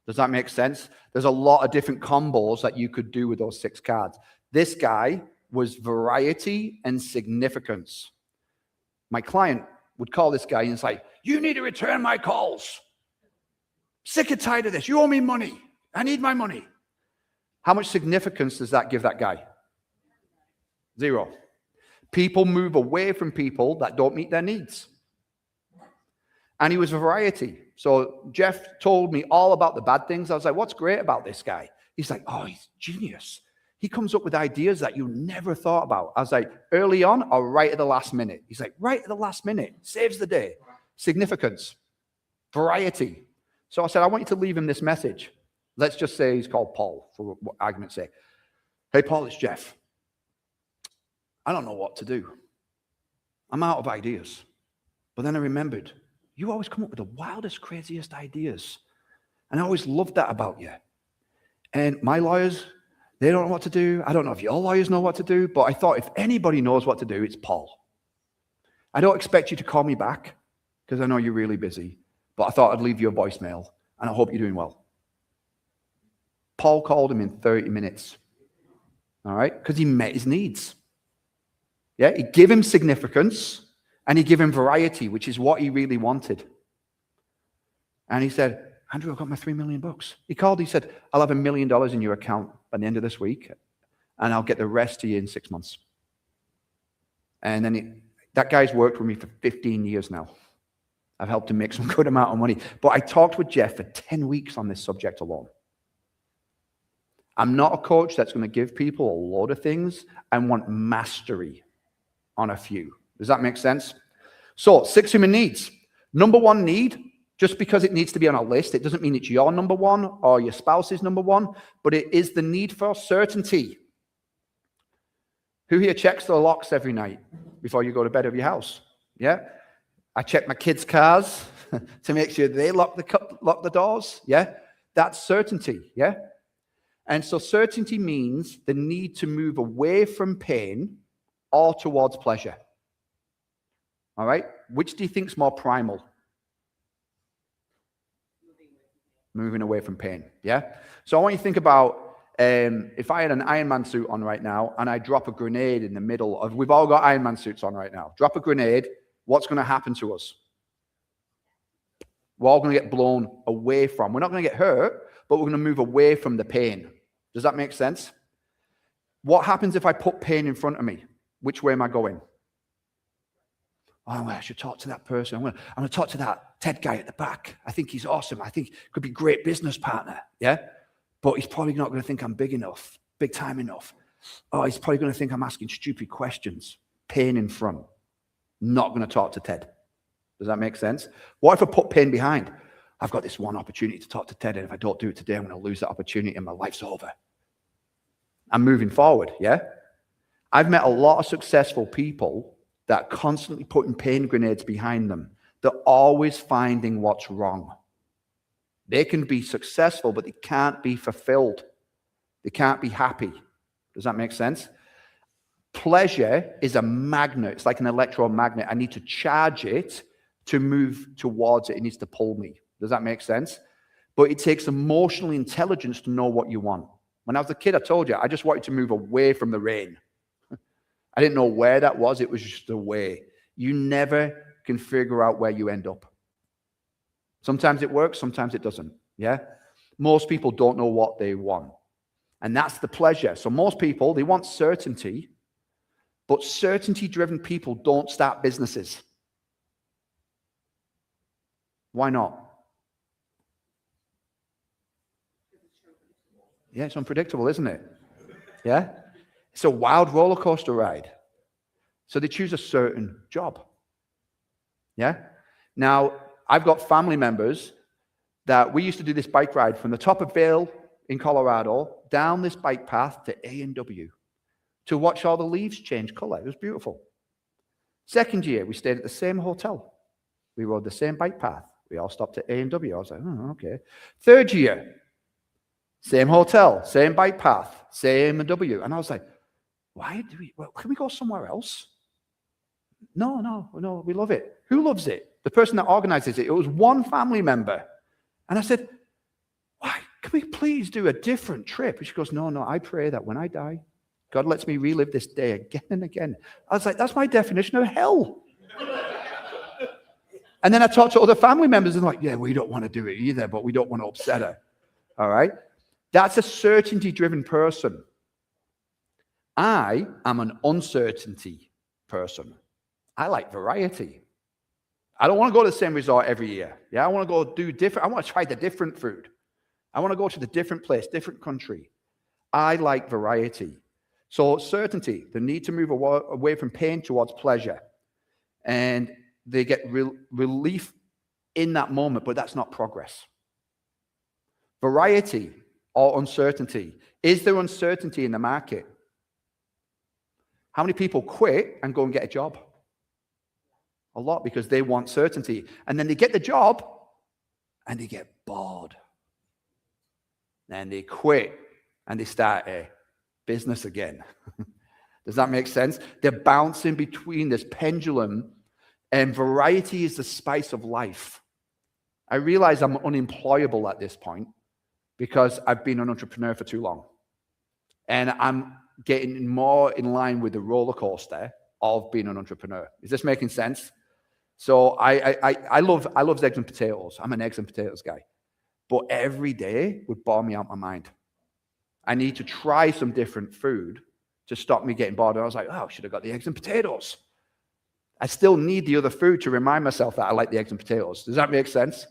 Does that make sense? There's a lot of different combos that you could do with those 6 cards. This guy was variety and significance. My client would call this guy and it's like, you need to return my calls. Sick and tired of this. You owe me money. I need my money. How much significance does that give that guy? 0. People move away from people that don't meet their needs. And he was variety. So Jeff told me all about the bad things. I was like, what's great about this guy? He's like, oh, he's genius. He comes up with ideas that you never thought about. I was like, early on or right at the last minute? He's like, right at the last minute. Saves the day. Significance. Variety. So I said, I want you to leave him this message. Let's just say he's called Paul, for argument's sake. Hey, Paul, it's Jeff. I don't know what to do. I'm out of ideas. But then I remembered, you always come up with the wildest, craziest ideas. And I always loved that about you. And my lawyers, they don't know what to do. I don't know if your lawyers know what to do, but I thought if anybody knows what to do, it's Paul. I don't expect you to call me back because I know you're really busy, but I thought I'd leave you a voicemail, and I hope you're doing well. Paul called him in 30 minutes, all right, because he met his needs. Yeah, he gave him significance, and he gave him variety, which is what he really wanted. And he said, Andrew, I've got my $3 million. He called, he said, I'll have $1 million in your account by the end of this week, and I'll get the rest to you in 6 months. And then that guy's worked with me for 15 years now. I've helped him make some good amount of money. But I talked with Jeff for 10 weeks on this subject alone. I'm not a coach that's going to give people a load of things and want mastery on a few. Does that make sense? So 6 human needs. Number 1 need, just because it needs to be on a list, it doesn't mean it's your number 1 or your spouse's number 1, but it is the need for certainty. Who here checks the locks every night before you go to bed of your house? Yeah? I check my kids' cars to make sure they lock the doors. Yeah? That's certainty. Yeah? And so certainty means the need to move away from pain or towards pleasure. All right? Which do you think is more primal? Moving away from pain. Yeah? So I want you to think about if I had an Iron Man suit on right now and I drop a grenade in the middle of, we've all got Iron Man suits on right now. Drop a grenade, what's going to happen to us? We're all going to get blown away from. We're not going to get hurt, but we're going to move away from the pain. Does that make sense? What happens if I put pain in front of me? Which way am I going? Oh, I should talk to that person. I'm going to talk to that Ted guy at the back. I think he's awesome. I think he could be a great business partner. Yeah? But he's probably not going to think I'm big enough, big time enough. Oh, he's probably going to think I'm asking stupid questions. Pain in front. Not going to talk to Ted. Does that make sense? What if I put pain behind? I've got this one opportunity to talk to Ted, and if I don't do it today, I'm going to lose that opportunity and my life's over. I'm moving forward, yeah? I've met a lot of successful people that are constantly putting pain grenades behind them. They're always finding what's wrong. They can be successful, but they can't be fulfilled. They can't be happy. Does that make sense? Pleasure is a magnet. It's like an electromagnet. I need to charge it to move towards it. It needs to pull me. Does that make sense? But it takes emotional intelligence to know what you want. When I was a kid, I told you, I just wanted to move away from the rain. I didn't know where that was. It was just a way. You never can figure out where you end up. Sometimes it works, sometimes it doesn't. Yeah? Most people don't know what they want. And that's the pleasure. So most people, they want certainty, but certainty-driven people don't start businesses. Why not? Yeah, it's unpredictable, isn't it? Yeah? It's a wild roller coaster ride. So they choose a certain job. Yeah? Now, I've got family members that we used to do this bike ride from the top of Vail in Colorado down this bike path to A&W to watch all the leaves change color. It was beautiful. Second year, we stayed at the same hotel. We rode the same bike path. We all stopped at A&W. I was like, oh, okay. Third year, same hotel, same bike path, same W. And I was like, why do we, well, can we go somewhere else? No, we love it. Who loves it? The person that organizes it. It was one family member. And I said, why? Can we please do a different trip? And she goes, no, I pray that when I die, God lets me relive this day again and again. I was like, that's my definition of hell. And then I talked to other family members and they're like, yeah, we don't want to do it either, but we don't want to upset her. All right? That's a certainty-driven person. I am an uncertainty person. I like variety. I don't want to go to the same resort every year. Yeah, I want to go do different. I want to try the different food. I want to go to the different place, different country. I like variety. So certainty, the need to move away from pain towards pleasure. And they get relief in that moment, but that's not progress. Variety or uncertainty. Is there uncertainty in the market? How many people quit and go and get a job? A lot, because they want certainty. And then they get the job and they get bored. And they quit and they start a business again. Does that make sense? They're bouncing between this pendulum, and variety is the spice of life. I realize I'm unemployable at this point because I've been an entrepreneur for too long. And I'm getting more in line with the roller coaster of being an entrepreneur. Is this making sense? So I love eggs and potatoes. I'm an eggs and potatoes guy. But every day would bore me out my mind. I need to try some different food to stop me getting bored. And I was like, oh, I should have got the eggs and potatoes. I still need the other food to remind myself that I like the eggs and potatoes. Does that make sense?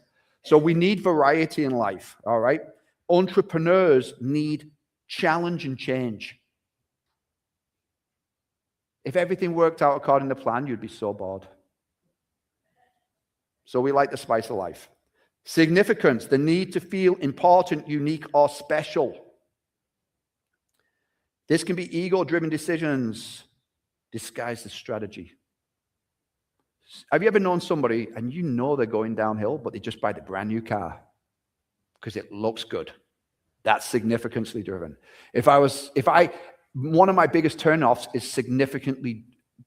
So we need variety in life, all right? Entrepreneurs need challenge and change. If everything worked out according to plan, you'd be so bored. So we like the spice of life. Significance, the need to feel important, unique, or special. This can be ego-driven decisions disguised as strategy. Have you ever known somebody and you know they're going downhill, but they just buy the brand new car because it looks good? That's significantly driven. One of my biggest turnoffs is significantly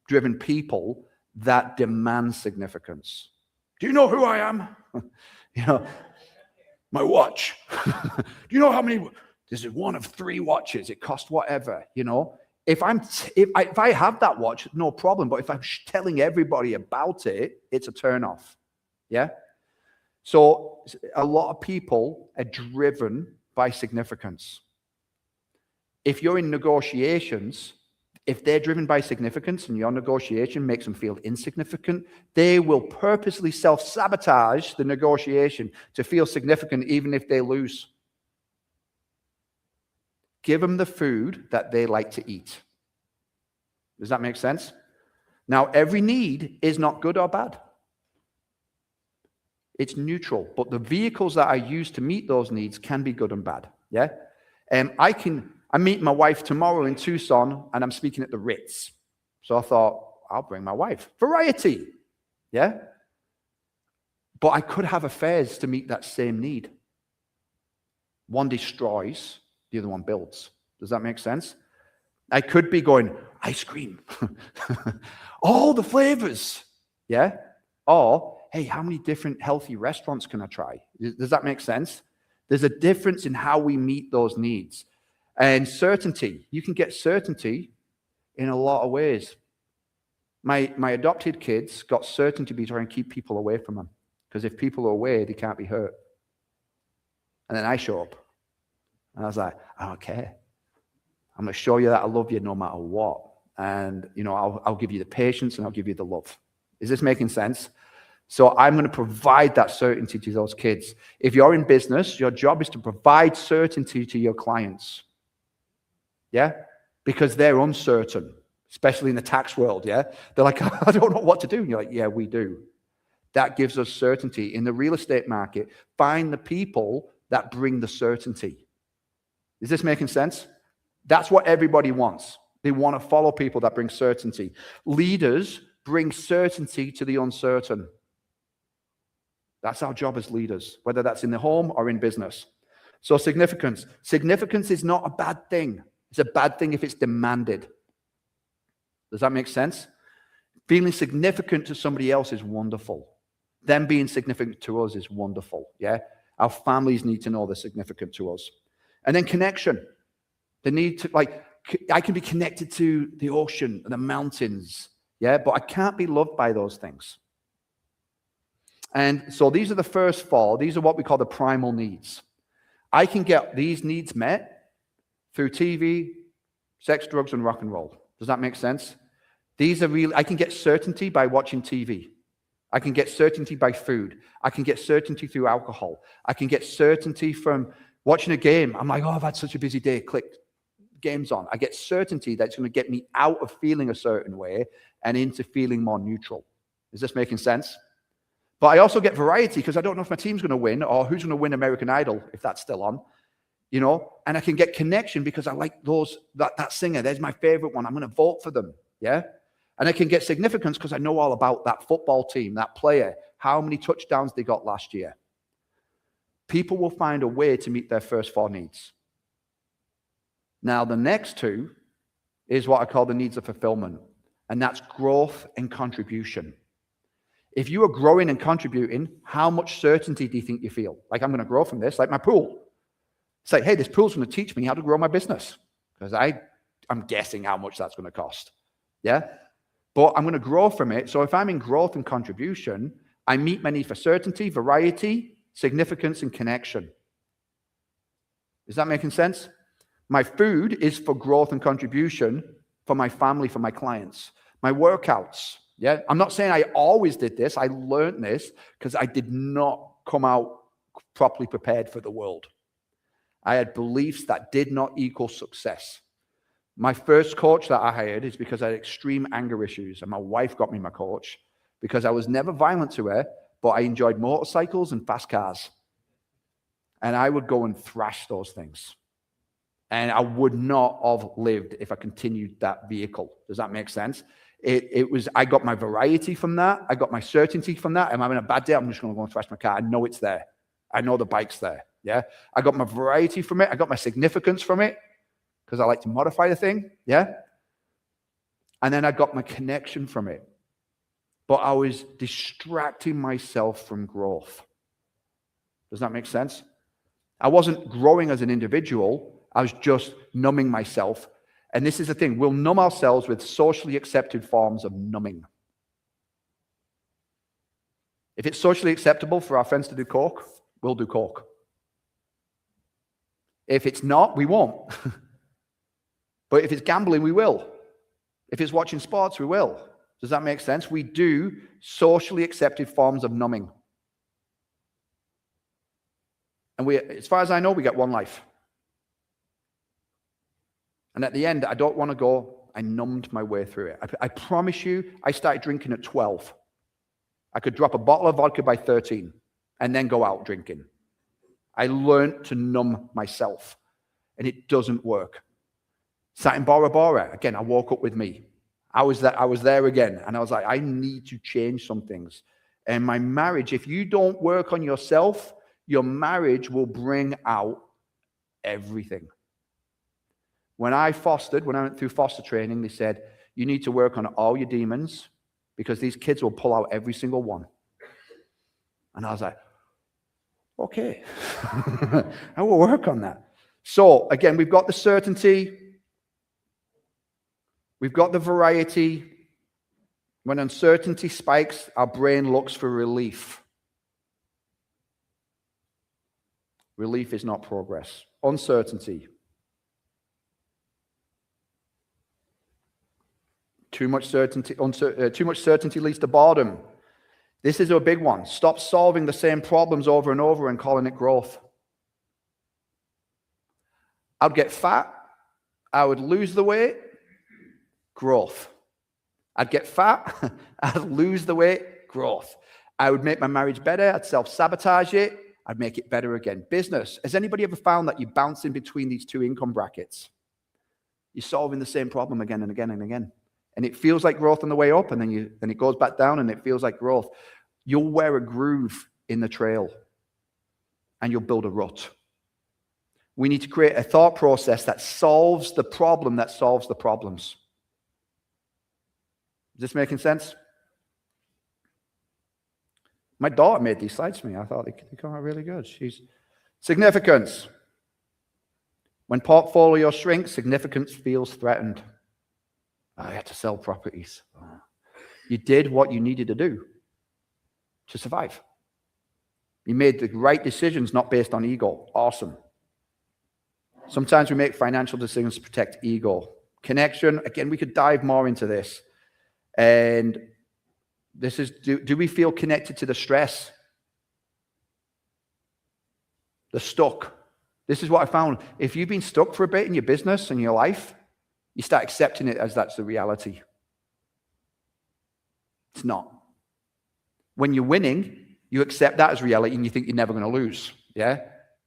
driven people that demand significance. Do you know who I am? My watch. Do you know how many? This is one of 3 watches. It costs whatever, If I have that watch, no problem. But if I'm telling everybody about it, it's a turnoff. Yeah. So a lot of people are driven by significance. If you're in negotiations, if they're driven by significance and your negotiation makes them feel insignificant, they will purposely self-sabotage the negotiation to feel significant even if they lose. Give them the food that they like to eat. Does that make sense? Now, every need is not good or bad. It's neutral, but the vehicles that I use to meet those needs can be good and bad. Yeah? I'm meeting my wife tomorrow in Tucson, and I'm speaking at the Ritz. So I thought, I'll bring my wife. Variety. Yeah. But I could have affairs to meet that same need. One destroys, the other one builds. Does that make sense? I could be going, ice cream, all the flavors. Yeah. Or, hey, how many different healthy restaurants can I try? Does that make sense? There's a difference in how we meet those needs. And certainty, you can get certainty in a lot of ways. My adopted kids got certainty by trying to keep people away from them. Because if people are away, they can't be hurt. And then I show up. And I was like, I don't care. I'm going to show you that I love you no matter what. And, I'll give you the patience and I'll give you the love. Is this making sense? So I'm going to provide that certainty to those kids. If you're in business, your job is to provide certainty to your clients. Yeah? Because they're uncertain, especially in the tax world. Yeah? They're like, I don't know what to do. And you're like, yeah, we do. That gives us certainty. In the real estate market, find the people that bring the certainty. Is this making sense? That's what everybody wants. They want to follow people that bring certainty. Leaders bring certainty to the uncertain. That's our job as leaders, whether that's in the home or in business. So significance. Significance is not a bad thing. It's a bad thing if it's demanded. Does that make sense? Feeling significant to somebody else is wonderful. Them being significant to us is wonderful. Yeah. Our families need to know they're significant to us. And then connection. The need to, I can be connected to the ocean and the mountains. Yeah. But I can't be loved by those things. And so these are the first four. These are what we call the primal needs. I can get these needs met through TV, sex, drugs, and rock and roll. Does that make sense? These are really, I can get certainty by watching TV. I can get certainty by food. I can get certainty through alcohol. I can get certainty from watching a game. I'm like, oh, I've had such a busy day. Click, game's on. I get certainty that's going to get me out of feeling a certain way and into feeling more neutral. Is this making sense? But I also get variety because I don't know if my team's going to win or who's going to win American Idol, if that's still on. And I can get connection because I like that singer. There's my favorite one. I'm going to vote for them. Yeah. And I can get significance because I know all about that football team, that player, how many touchdowns they got last year. People will find a way to meet their first four needs. Now, the next two is what I call the needs of fulfillment, and that's growth and contribution. If you are growing and contributing, how much certainty do you think you feel? Like, I'm going to grow from this, like my pool. It's like, hey, this pool's going to teach me how to grow my business because I'm guessing how much that's going to cost. Yeah? But I'm going to grow from it. So if I'm in growth and contribution, I meet my need for certainty, variety, significance, and connection. Is that making sense? My food is for growth and contribution for my family, for my clients. My workouts. Yeah. I'm not saying I always did this. I learned this because I did not come out properly prepared for the world. I had beliefs that did not equal success. My first coach that I hired is because I had extreme anger issues, and my wife got me my coach because I was never violent to her, but I enjoyed motorcycles and fast cars. And I would go and thrash those things. And I would not have lived if I continued that vehicle. Does that make sense? I got my variety from that. I got my certainty from that. Am I having a bad day? I'm just going to go and thrash my car. I know it's there. I know the bike's there. Yeah. I got my variety from it. I got my significance from it because I like to modify the thing. Yeah. And then I got my connection from it. But I was distracting myself from growth. Does that make sense? I wasn't growing as an individual. I was just numbing myself. And this is the thing. We'll numb ourselves with socially accepted forms of numbing. If it's socially acceptable for our friends to do coke, we'll do coke. If it's not, we won't. But if it's gambling, we will. If it's watching sports, we will. Does that make sense? We do socially accepted forms of numbing. And as far as I know, we get one life. And at the end, I don't want to go, I numbed my way through it. I promise you, I started drinking at 12. I could drop a bottle of vodka by 13 and then go out drinking. I learned to numb myself, and it doesn't work. Sat in Bora Bora. Again, I woke up with me. I was there again. And I was like, I need to change some things. And my marriage, if you don't work on yourself, your marriage will bring out everything. When I went through foster training, they said, you need to work on all your demons because these kids will pull out every single one. And I was like, okay, I will work on that. So again, we've got the certainty. We've got the variety. When uncertainty spikes, our brain looks for relief. Relief is not progress. Uncertainty. Too much certainty leads to boredom. This is a big one. Stop solving the same problems over and over and calling it growth. I'd get fat. I would lose the weight. Growth. I'd get fat. I'd lose the weight. Growth. I would make my marriage better. I'd self-sabotage it. I'd make it better again. Business. Has anybody ever found that you bounce in between these two income brackets? You're solving the same problem again and again and again. And it feels like growth on the way up, and then it goes back down, and it feels like growth. You'll wear a groove in the trail, and you'll build a rut. We need to create a thought process that solves the problem that solves the problems. Is this making sense? My daughter made these slides for me. I thought they come out really good. Significance. When portfolio shrinks, significance feels threatened. I had to sell properties. You did what you needed to do to survive. You made the right decisions, not based on ego. Awesome. Sometimes we make financial decisions to protect ego. Connection, again, we could dive more into this. And this is, do we feel connected to the stress? The stuck. This is what I found. If you've been stuck for a bit in your business and your life, you start accepting it as that's the reality. It's not. When you're winning, you accept that as reality and you think you're never going to lose. Yeah?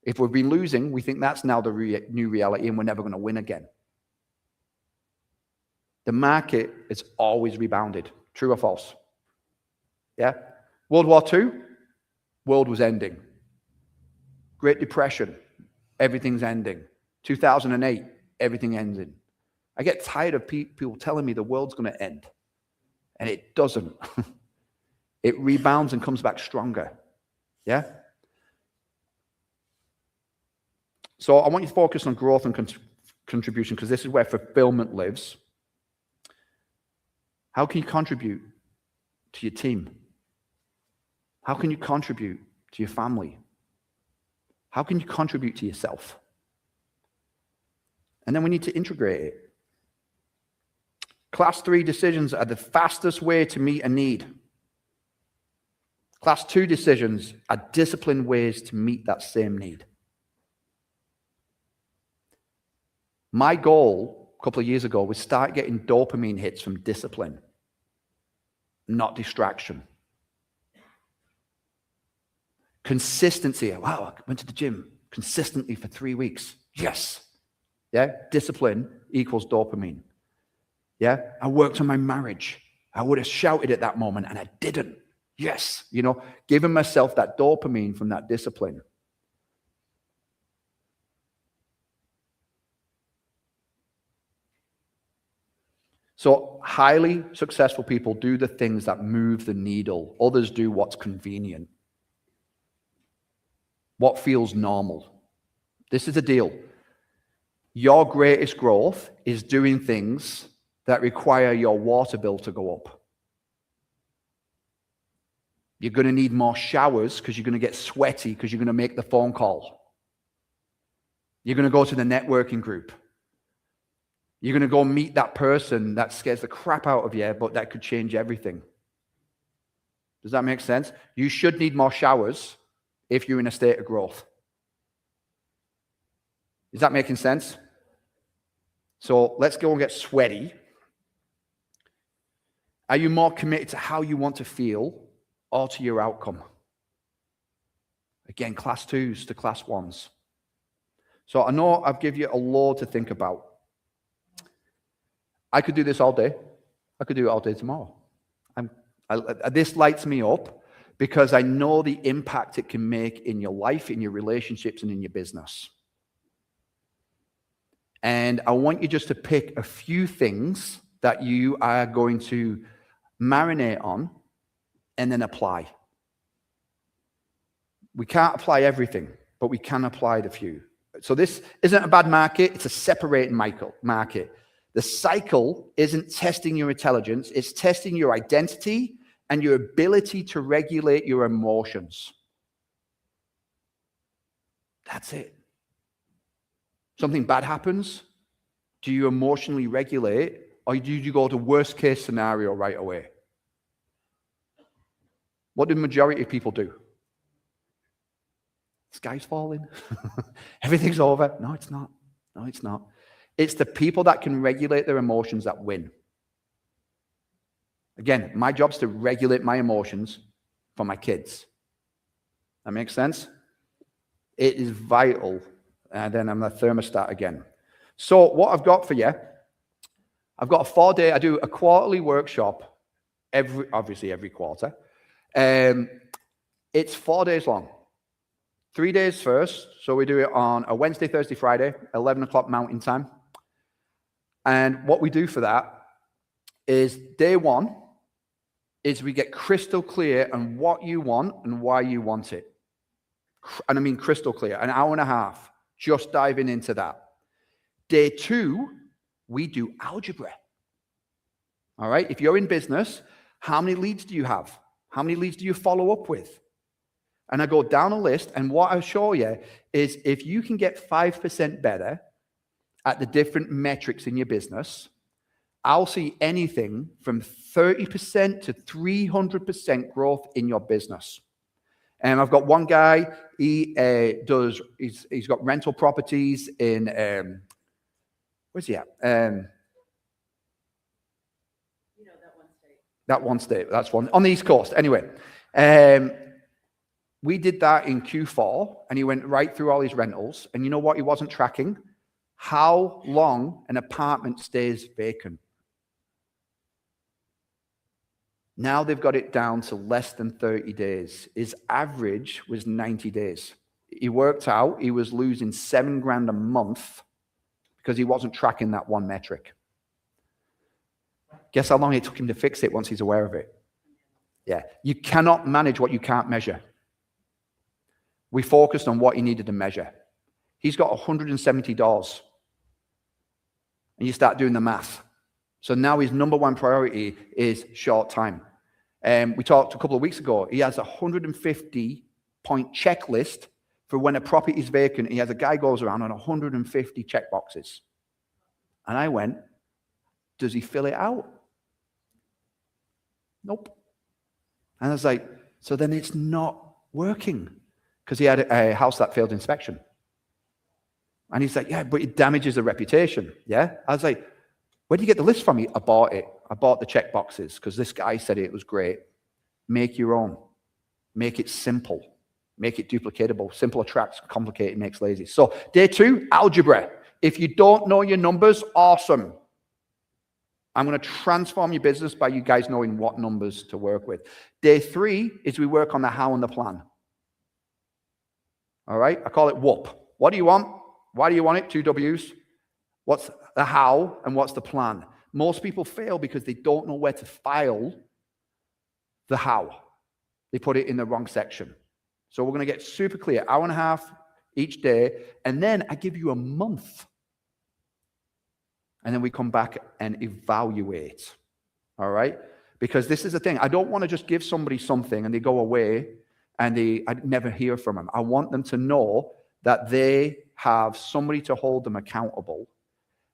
If we've been losing, we think that's now the new reality and we're never going to win again. The market is always rebounded. True or false? Yeah? World War II, world was ending. Great Depression, everything's ending. 2008, everything ended. I get tired of people telling me the world's going to end. And it doesn't. It rebounds and comes back stronger. Yeah? So I want you to focus on growth and contribution because this is where fulfillment lives. How can you contribute to your team? How can you contribute to your family? How can you contribute to yourself? And then we need to integrate it. Class 3 decisions are the fastest way to meet a need. Class 2 decisions are disciplined ways to meet that same need. My goal a couple of years ago was start getting dopamine hits from discipline, not distraction. Consistency. Wow, I went to the gym consistently for 3 weeks. Yes. Yeah. Discipline equals dopamine. Yeah. I worked on my marriage. I would have shouted at that moment and I didn't. Yes. You know, giving myself that dopamine from that discipline. So highly successful people do the things that move the needle. Others do what's convenient. What feels normal. This is the deal. Your greatest growth is doing things that require your water bill to go up. You're going to need more showers because you're going to get sweaty because you're going to make the phone call. You're going to go to the networking group. You're going to go meet that person that scares the crap out of you, but that could change everything. Does that make sense? You should need more showers if you're in a state of growth. Is that making sense? So let's go and get sweaty. Are you more committed to how you want to feel or to your outcome? Again, class 2s to class 1s. So I know I've given you a lot to think about. I could do this all day. I could do it all day tomorrow. This lights me up because I know the impact it can make in your life, in your relationships, and in your business. And I want you just to pick a few things that you are going to marinate on and then apply. We can't apply everything, but we can apply the few. So this isn't a bad market. It's a separating market. The cycle isn't testing your intelligence. It's testing your identity and your ability to regulate your emotions. That's it. Something bad happens. Do you emotionally regulate, or do you go to worst case scenario right away? What do the majority of people do? Sky's falling. Everything's over. No, it's not. No, it's not. It's the people that can regulate their emotions that win. Again, my job is to regulate my emotions for my kids. That makes sense? It is vital. And then I'm the thermostat again. So what I've got for you, I've got a 4-day, I do a quarterly workshop obviously every quarter. It's 4 days long. 3 days first. So we do it on a Wednesday, Thursday, Friday, 11 o'clock Mountain Time. And what we do for that is day one is we get crystal clear on what you want and why you want it. And I mean crystal clear, an hour and a half, just diving into that. Day two, we do algebra. All right. If you're in business, how many leads do you have? How many leads do you follow up with? And I go down a list, and what I show you is if you can get 5% better at the different metrics in your business, I'll see anything from 30% to 300% growth in your business. And I've got one guy, he's got rental properties in, where's he at? That one state, that's one, on the East Coast. Anyway, we did that in Q4, and he went right through all his rentals. And you know what he wasn't tracking? How long an apartment stays vacant. Now they've got it down to less than 30 days. His average was 90 days. He worked out he was losing $7,000 a month because he wasn't tracking that one metric. Guess how long it took him to fix it once he's aware of it? Yeah, you cannot manage what you can't measure. We focused on what he needed to measure. He's got $170. And you start doing the math. So now his number one priority is short time. We talked a couple of weeks ago. He has a 150-point checklist for when a property is vacant. He has a guy goes around on 150 checkboxes. And I went, does he fill it out? Nope. And I was like, so then it's not working. Because he had a house that failed inspection. And he's like, yeah, but it damages the reputation. Yeah? I was like, where do you get the list from? I bought it. I bought the check boxes because this guy said it was great. Make your own. Make it simple. Make it duplicatable. Simple attracts, complicated makes lazy. So day two, algebra. If you don't know your numbers, awesome. I'm going to transform your business by you guys knowing what numbers to work with. Day three is we work on the how and the plan. All right? I call it WHOOP. What do you want? Why do you want it? 2 W's. What's the how and what's the plan? Most people fail because they don't know where to file the how. They put it in the wrong section. So we're going to get super clear, hour and a half each day, and then I give you a month. And then we come back and evaluate. All right? Because this is the thing. I don't want to just give somebody something and they go away and I never hear from them. I want them to know that they have somebody to hold them accountable.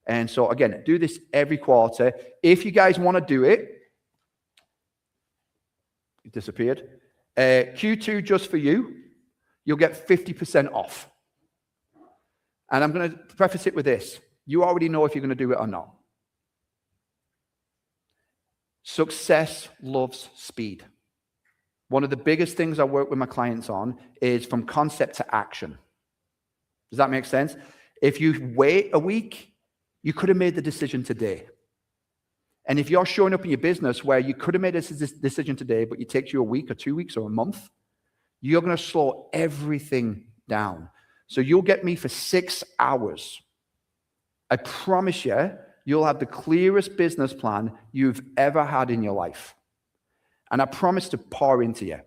And so again, do this every quarter. If you guys want to do it, it disappeared. Q2 just for you, you'll get 50% off. And I'm going to preface it with this. You already know if you're going to do it or not. Success loves speed. One of the biggest things I work with my clients on is from concept to action. Does that make sense? If you wait a week, you could have made the decision today. And if you're showing up in your business where you could have made this decision today, but it takes you a week or 2 weeks or a month, you're going to slow everything down. So you'll get me for 6 hours. I promise you, you'll have the clearest business plan you've ever had in your life. And I promise to pour into you.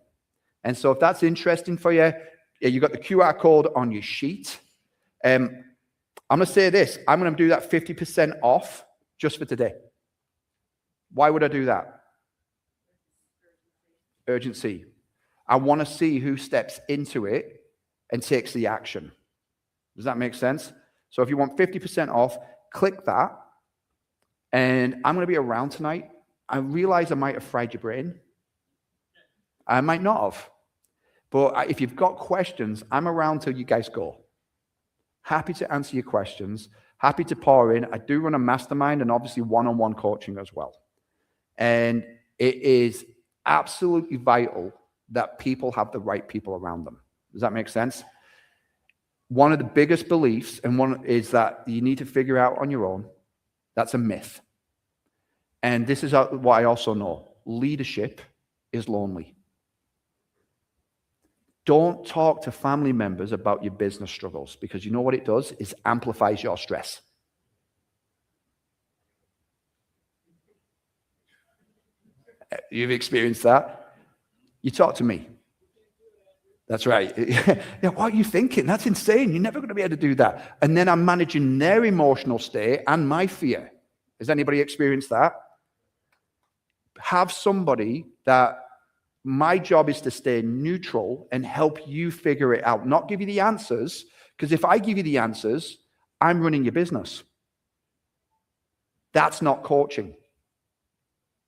And so if that's interesting for you, you got the QR code on your sheet. I'm going to say this. I'm going to do that 50% off just for today. Why would I do that? Urgency. I want to see who steps into it and takes the action. Does that make sense? So if you want 50% off, click that. And I'm going to be around tonight. I realize I might have fried your brain. I might not have. But if you've got questions, I'm around till you guys go. Happy to answer your questions. Happy to pour in. I do run a mastermind and obviously one-on-one coaching as well. And it is absolutely vital that people have the right people around them. Does that make sense? One of the biggest beliefs is that you need to figure out on your own. That's a myth. And this is what I also know. Leadership is lonely. Don't talk to family members about your business struggles, because you know what it does is amplifies your stress. You've experienced that. You talk to me. That's right. Yeah, what are you thinking? That's insane. You're never going to be able to do that. And then I'm managing their emotional state and my fear. Has anybody experienced that? Have somebody that my job is to stay neutral and help you figure it out, not give you the answers, because if I give you the answers, I'm running your business. That's not coaching.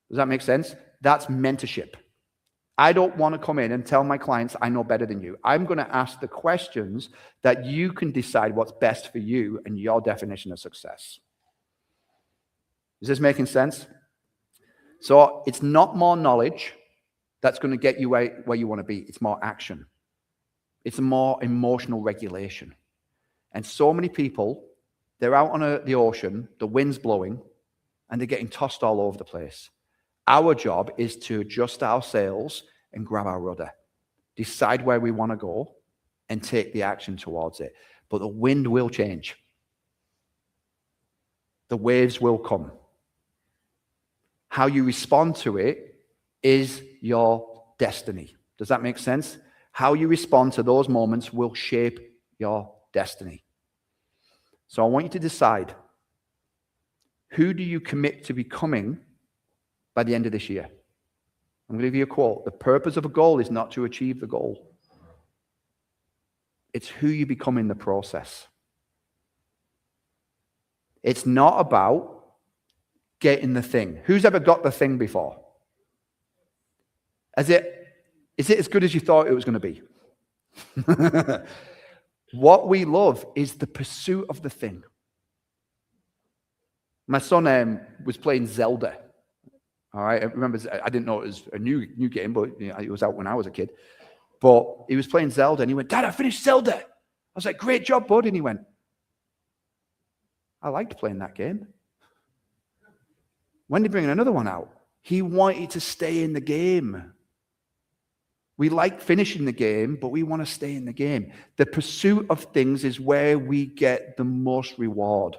Does that make sense? That's mentorship. I don't want to come in and tell my clients I know better than you. I'm going to ask the questions that you can decide what's best for you and your definition of success. Is this making sense? So it's not more knowledge that's going to get you where you want to be. It's more action. It's more emotional regulation. And so many people, they're out on the ocean, the wind's blowing, and they're getting tossed all over the place. Our job is to adjust our sails and grab our rudder, decide where we want to go, and take the action towards it. But the wind will change. The waves will come. How you respond to it is your destiny. Does that make sense? How you respond to those moments will shape your destiny. So I want you to decide, who do you commit to becoming by the end of this year? I'm going to give you a quote. The purpose of a goal is not to achieve the goal. It's who you become in the process. It's not about getting the thing. Who's ever got the thing before? Is it as good as you thought it was going to be? What we love is the pursuit of the thing. My son was playing Zelda. All right, I remember, I didn't know it was a new game, but it was out when I was a kid. But he was playing Zelda, and he went, "Dad, I finished Zelda." I was like, "Great job, bud." And he went, "I liked playing that game. When did he bring another one out?" He wanted to stay in the game. We like finishing the game, but we want to stay in the game. The pursuit of things is where we get the most reward,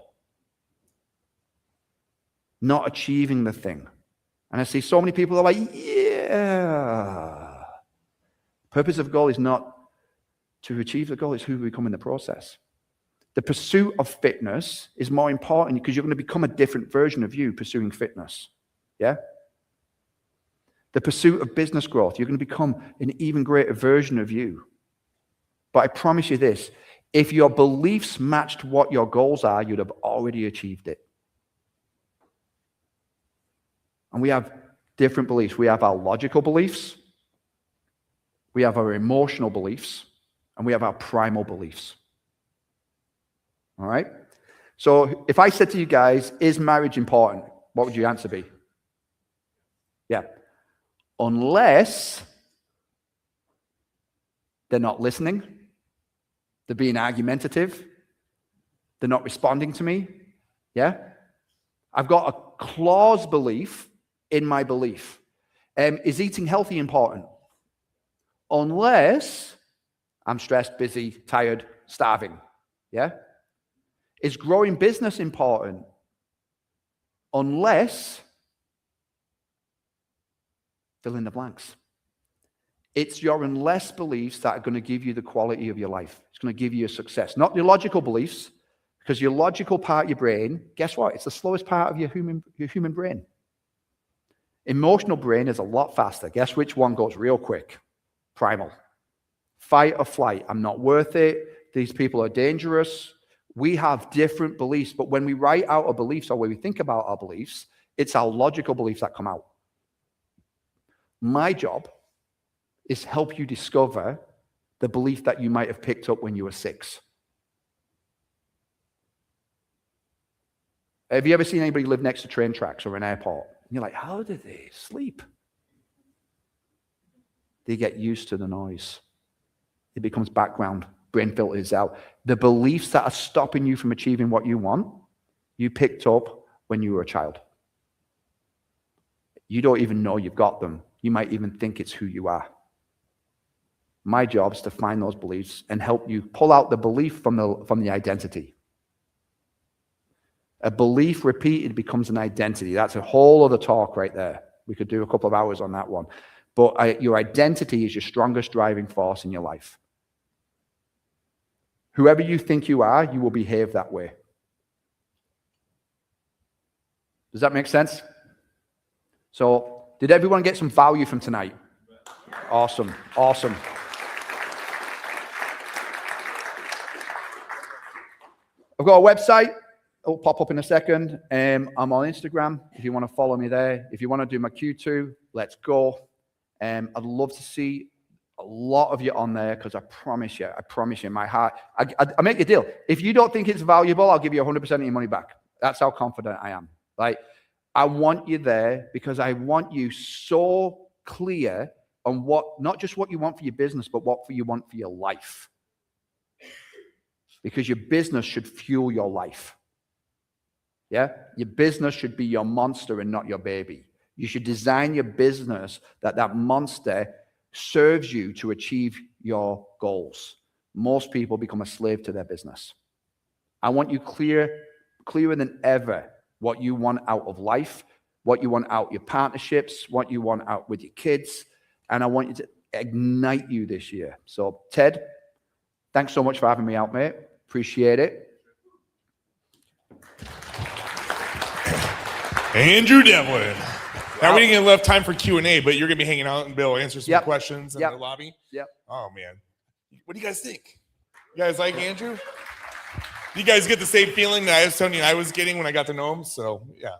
not achieving the thing. And I see so many people are like, yeah. Purpose of goal is not to achieve the goal, it's who we become in the process. The pursuit of fitness is more important because you're going to become a different version of you pursuing fitness. Yeah? The pursuit of business growth, you're going to become an even greater version of you. But I promise you this, if your beliefs matched what your goals are, you'd have already achieved it. And we have different beliefs. We have our logical beliefs, we have our emotional beliefs, and we have our primal beliefs. All right? So if I said to you guys, is marriage important? What would your answer be? Yeah. Unless they're not listening, they're being argumentative, they're not responding to me. Yeah? I've got a clause belief in my belief. Is eating healthy important? Unless I'm stressed, busy, tired, starving. Yeah? Is growing business important? Unless, fill in the blanks. It's your unless beliefs that are going to give you the quality of your life. It's going to give you a success. Not your logical beliefs, because your logical part of your brain, guess what? It's the slowest part of your human brain. Emotional brain is a lot faster. Guess which one goes real quick? Primal. Fight or flight. I'm not worth it. These people are dangerous. We have different beliefs, but when we write out our beliefs or when we think about our beliefs, it's our logical beliefs that come out. My job is help you discover the belief that you might have picked up when you were 6. Have you ever seen anybody live next to train tracks or an airport? And you're like, how do they sleep? They get used to the noise. It becomes background. Brain filters out. The beliefs that are stopping you from achieving what you want, you picked up when you were a child. You don't even know you've got them. You might even think it's who you are. My job is to find those beliefs and help you pull out the belief from the identity. A belief repeated becomes an identity. That's a whole other talk right there. We could do a couple of hours on that one. But your identity is your strongest driving force in your life. Whoever you think you are, you will behave that way. Does that make sense? So, did everyone get some value from tonight? Awesome. Awesome. I've got a website. It'll pop up in a second. I'm on Instagram if you want to follow me there. If you want to do my Q2, let's go. I'd love to see a lot of you on there because I promise you, in my heart, I make a deal. If you don't think it's valuable, I'll give you 100% of your money back. That's how confident I am. Like, I want you there because I want you so clear on what, not just what you want for your business, but what you want for your life. Because your business should fuel your life. Yeah? Your business should be your monster and not your baby. You should design your business that monster serves you to achieve your goals. Most people become a slave to their business. I want you clearer than ever what you want out of life, what you want out your partnerships, what you want out with your kids, and I want you to ignite you this year. So, Ted, thanks so much for having me out, mate. Appreciate it. Andrew Devlin. Now, we didn't get enough time for Q&A, but you're going to be hanging out and Bill answer some questions in the lobby. Yep. Oh, man. What do you guys think? You guys like Andrew? You guys get the same feeling that I was telling you I was getting when I got to know him? So, yeah.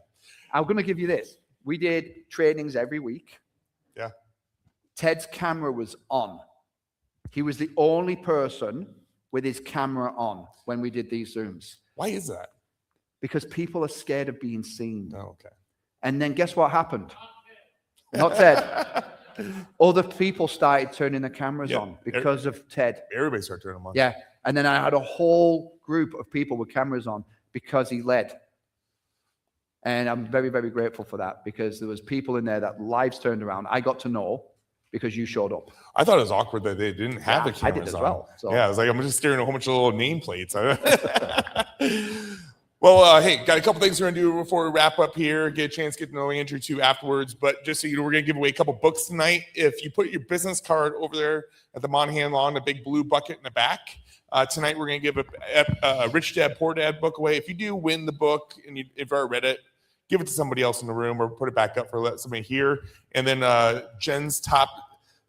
I'm going to give you this. We did trainings every week. Yeah. Ted's camera was on. He was the only person with his camera on when we did these Zooms. Why is that? Because people are scared of being seen. Oh, okay. And then guess what happened? Not Ted. Other people started turning their cameras on because of Ted. Everybody started turning them on. Yeah. And then I had a whole group of people with cameras on because he led. And I'm very, very grateful for that because there was people in there that lives turned around. I got to know because you showed up. I thought it was awkward that they didn't have the cameras on. I did as well. So. Yeah, I was like, I'm just staring at a whole bunch of little nameplates. Well, hey, got a couple things we're going to do before we wrap up here. Get a chance to get to know Andrew too afterwards. But just so you know, we're going to give away a couple books tonight. If you put your business card over there at the Monahan Lawn, a big blue bucket in the back, tonight we're going to give a Rich Dad, Poor Dad book away. If you do win the book and if you've already read it, give it to somebody else in the room or put it back up for somebody here. And then Jen's Top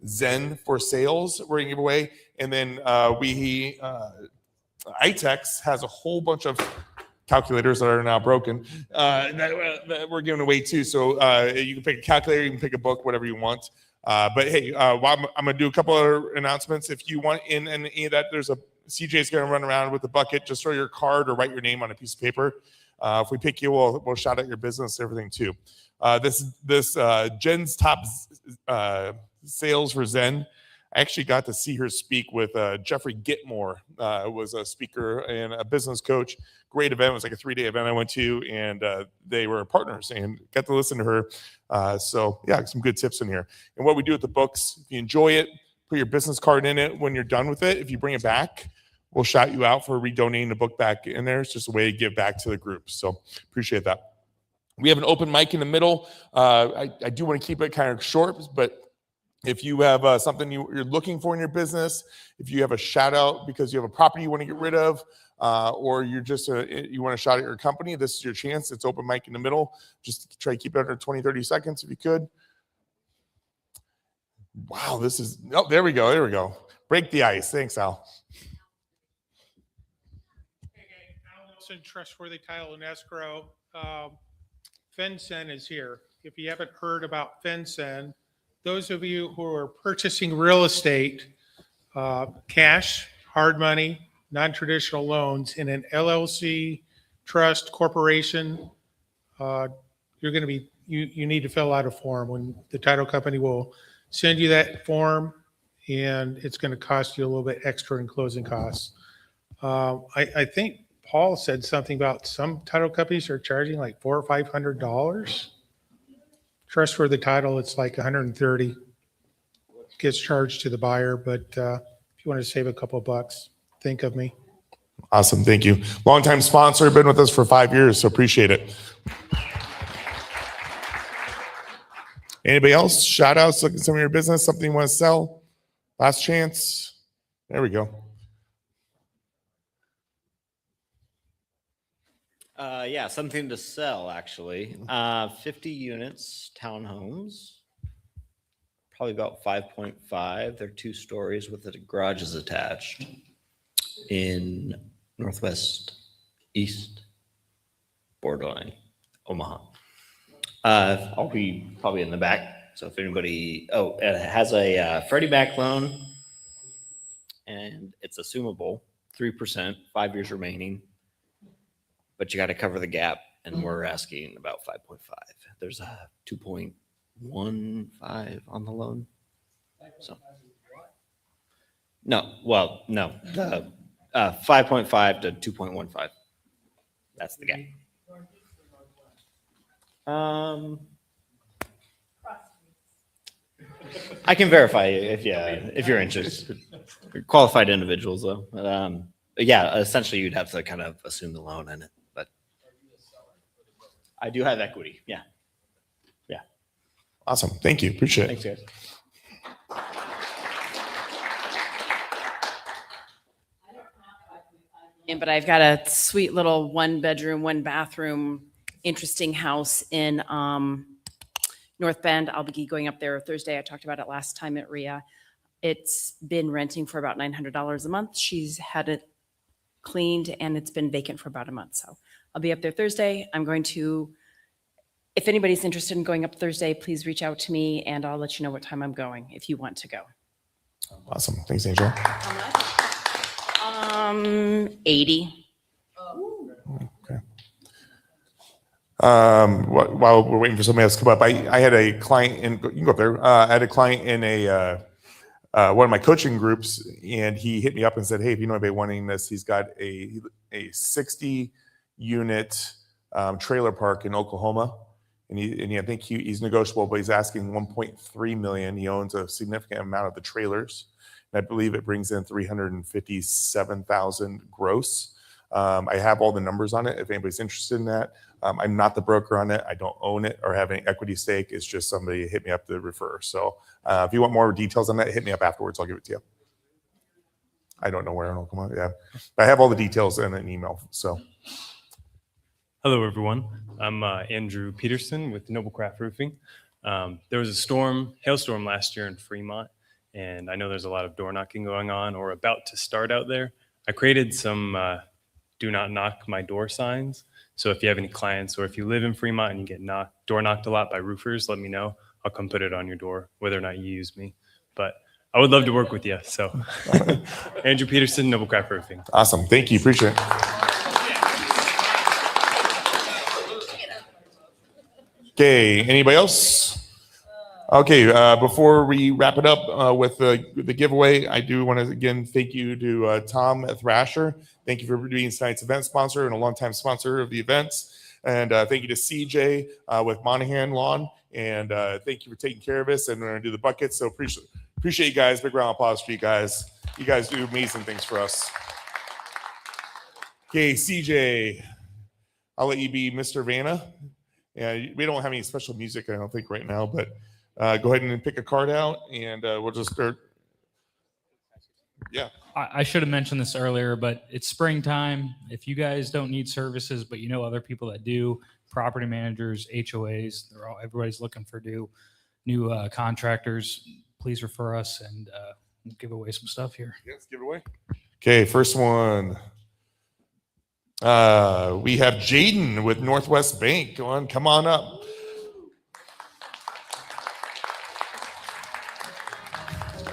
Zen for Sales we're going to give away. And then iTex has a whole bunch of calculators that are now broken that we're giving away too. So you can pick a calculator, you can pick a book, whatever you want. But hey, I'm going to do a couple of announcements. If you want in any of that, there's CJ's going to run around with the bucket. Just throw your card or write your name on a piece of paper. If we pick you, we'll shout out your business, everything too. This Jen's Top Sales for Zen. I actually got to see her speak with Jeffrey Gitmore, who was a speaker and a business coach. Great event. It was like a 3-day event I went to, and they were partners and got to listen to her. So yeah, some good tips in here. And what we do with the books, if you enjoy it, put your business card in it when you're done with it. If you bring it back, we'll shout you out for redonating the book back in there. It's just a way to give back to the group. So appreciate that. We have an open mic in the middle. I do want to keep it kind of short, but if you have something you're looking for in your business, if you have a shout out because you have a property you want to get rid of, or you're just you want to shout at your company, this is your chance. It's open mic in the middle. Just try to keep it under 20, 30 seconds if you could. Wow, this is, oh, there we go. There we go. Break the ice. Thanks, Al. Wilson, Trustworthy Title and Escrow. FinCEN is here. If you haven't heard about FinCEN, those of you who are purchasing real estate, cash, hard money, non-traditional loans in an LLC, trust, corporation, you're going to be, you need to fill out a form. When the title company will send you that form, and it's going to cost you a little bit extra in closing costs. I think Paul said something about some title companies are charging like $400 or $500. Trust for the title, it's like $130. Gets charged to the buyer, but if you want to save a couple of bucks, think of me. Awesome, thank you. Longtime sponsor, been with us for 5 years, so appreciate it. Anybody else? Shout outs, look at some of your business, something you want to sell. Last chance. There we go. Yeah, something to sell actually. 50 units, townhomes, probably about 5.5. They're 2 stories with the garages attached in northwest east borderline, Omaha. I'll be probably in the back. So if anybody, it has a Freddie Mac loan and it's assumable, 3%, 5 years remaining. But you got to cover the gap, and we're asking about 5.5. There's a 2.15 on the loan. So, no, well, no, 5.5 to 2.15. That's the gap. I can verify if you're interested. Qualified individuals, though. Yeah, essentially, you'd have to kind of assume the loan in it. But I do have equity. Yeah. Yeah. Awesome. Thank you. Appreciate it. Thanks, guys. But I've got a sweet little 1-bedroom, 1-bathroom, interesting house in North Bend. I'll be going up there Thursday. I talked about it last time at REIA. It's been renting for about $900 a month. She's had it cleaned and it's been vacant for about a month. So I'll be up there Thursday. I'm going to, if anybody's interested in going up Thursday, please reach out to me and I'll let you know what time I'm going if you want to go. Awesome. Thanks, Angel. How much? 80. Okay. While we're waiting for somebody else to come up, I had a client in, you can go up there. I had a client in one of my coaching groups, and he hit me up and said, "Hey, if you know anybody wanting this, he's got a 60-unit trailer park in Oklahoma, and I think he's negotiable, but he's asking 1.3 million. He owns a significant amount of the trailers, and I believe it brings in 357,000 gross. I have all the numbers on it. If anybody's interested in that, I'm not the broker on it. I don't own it or have any equity stake. It's just somebody hit me up to refer. So if you want more details on that, hit me up afterwards. I'll give it to you. I don't know where in Oklahoma. Yeah, but I have all the details in an email. So. Hello, everyone. I'm Andrew Peterson with Noblecraft Roofing. There was a hailstorm last year in Fremont, and I know there's a lot of door knocking going on or about to start out there. I created some do not knock my door signs. So if you have any clients or if you live in Fremont and you get door knocked a lot by roofers, let me know. I'll come put it on your door, whether or not you use me. But I would love to work with you. So Andrew Peterson, Noblecraft Roofing. Awesome. Thank you. Appreciate it. Okay. Anybody else? Okay, before we wrap it up with the giveaway, I do want to again thank you to Tom at Thrasher. Thank you for being tonight's event sponsor and a longtime sponsor of the events. And thank you to CJ with Monahan Lawn. And thank you for taking care of us. And we're going to do the buckets. So appreciate you guys. Big round of applause for you guys. You guys do amazing things for us. Okay, CJ, I'll let you be Mr. Vanna. Yeah, we don't have any special music, I don't think, right now, but go ahead and pick a card out, and we'll just start. Yeah. I should have mentioned this earlier, but it's springtime. If you guys don't need services, but you know other people that do, property managers, HOAs, everybody's looking for new contractors. Please refer us, and we'll give away some stuff here. Yes, give it away. Okay, first one. We have Jaden with Northwest Bank. Come on up.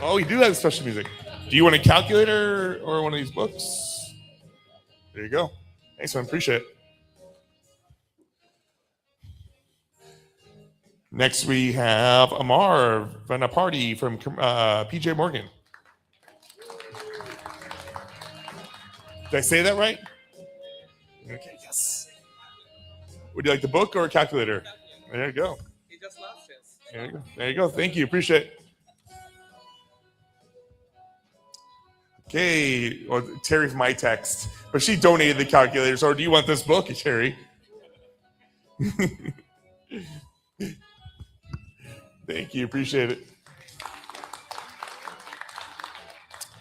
Oh, you do have special music. Do you want a calculator or one of these books? There you go. Thanks, man. Appreciate it. Next, we have Amar from a party from PJ Morgan. Did I say that right? Okay, yes. Would you like the book or a calculator? There you go. He just lost his. There you go. There you go. Thank you. Appreciate it. Okay. Well, Terry's my text, but she donated the calculator. So, do you want this book, Terry? Thank you. Appreciate it.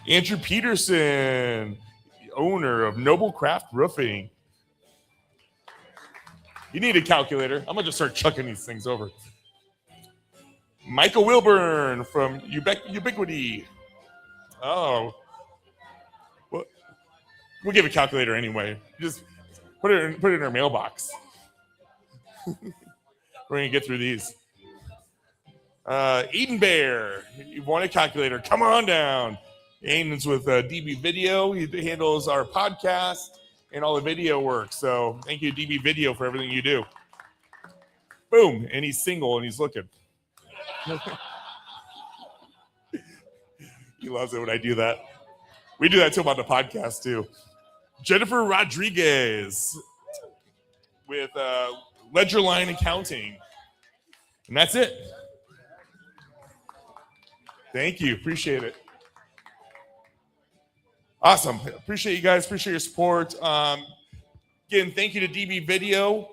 Andrew Peterson, owner of Noble Craft Roofing. You need a calculator. I'm going to just start chucking these things over. Michael Wilburn from Ubiquity. Oh. Well, we'll give a calculator anyway. Just put it in our mailbox. We're going to get through these. Eden Bear. You want a calculator? Come on down. Aiden's with DB Video. He handles our podcast and all the video work. So thank you, DB Video, for everything you do. Boom. And he's single and he's looking. He loves it when I do that. We do that to him on the podcast too. Jennifer Rodriguez with Ledgerline Accounting. And that's it. Thank you. Appreciate it. Awesome. Appreciate you guys. Appreciate your support. Again, thank you to DB Video.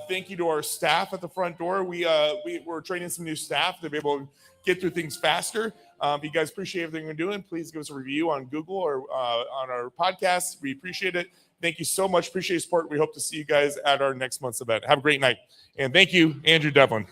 Thank you to our staff at the front door. We're training some new staff to be able to get through things faster. If you guys appreciate everything we're doing, please give us a review on Google or on our podcast. We appreciate it. Thank you so much. Appreciate your support. We hope to see you guys at our next month's event. Have a great night. And thank you, Andrew Devlin.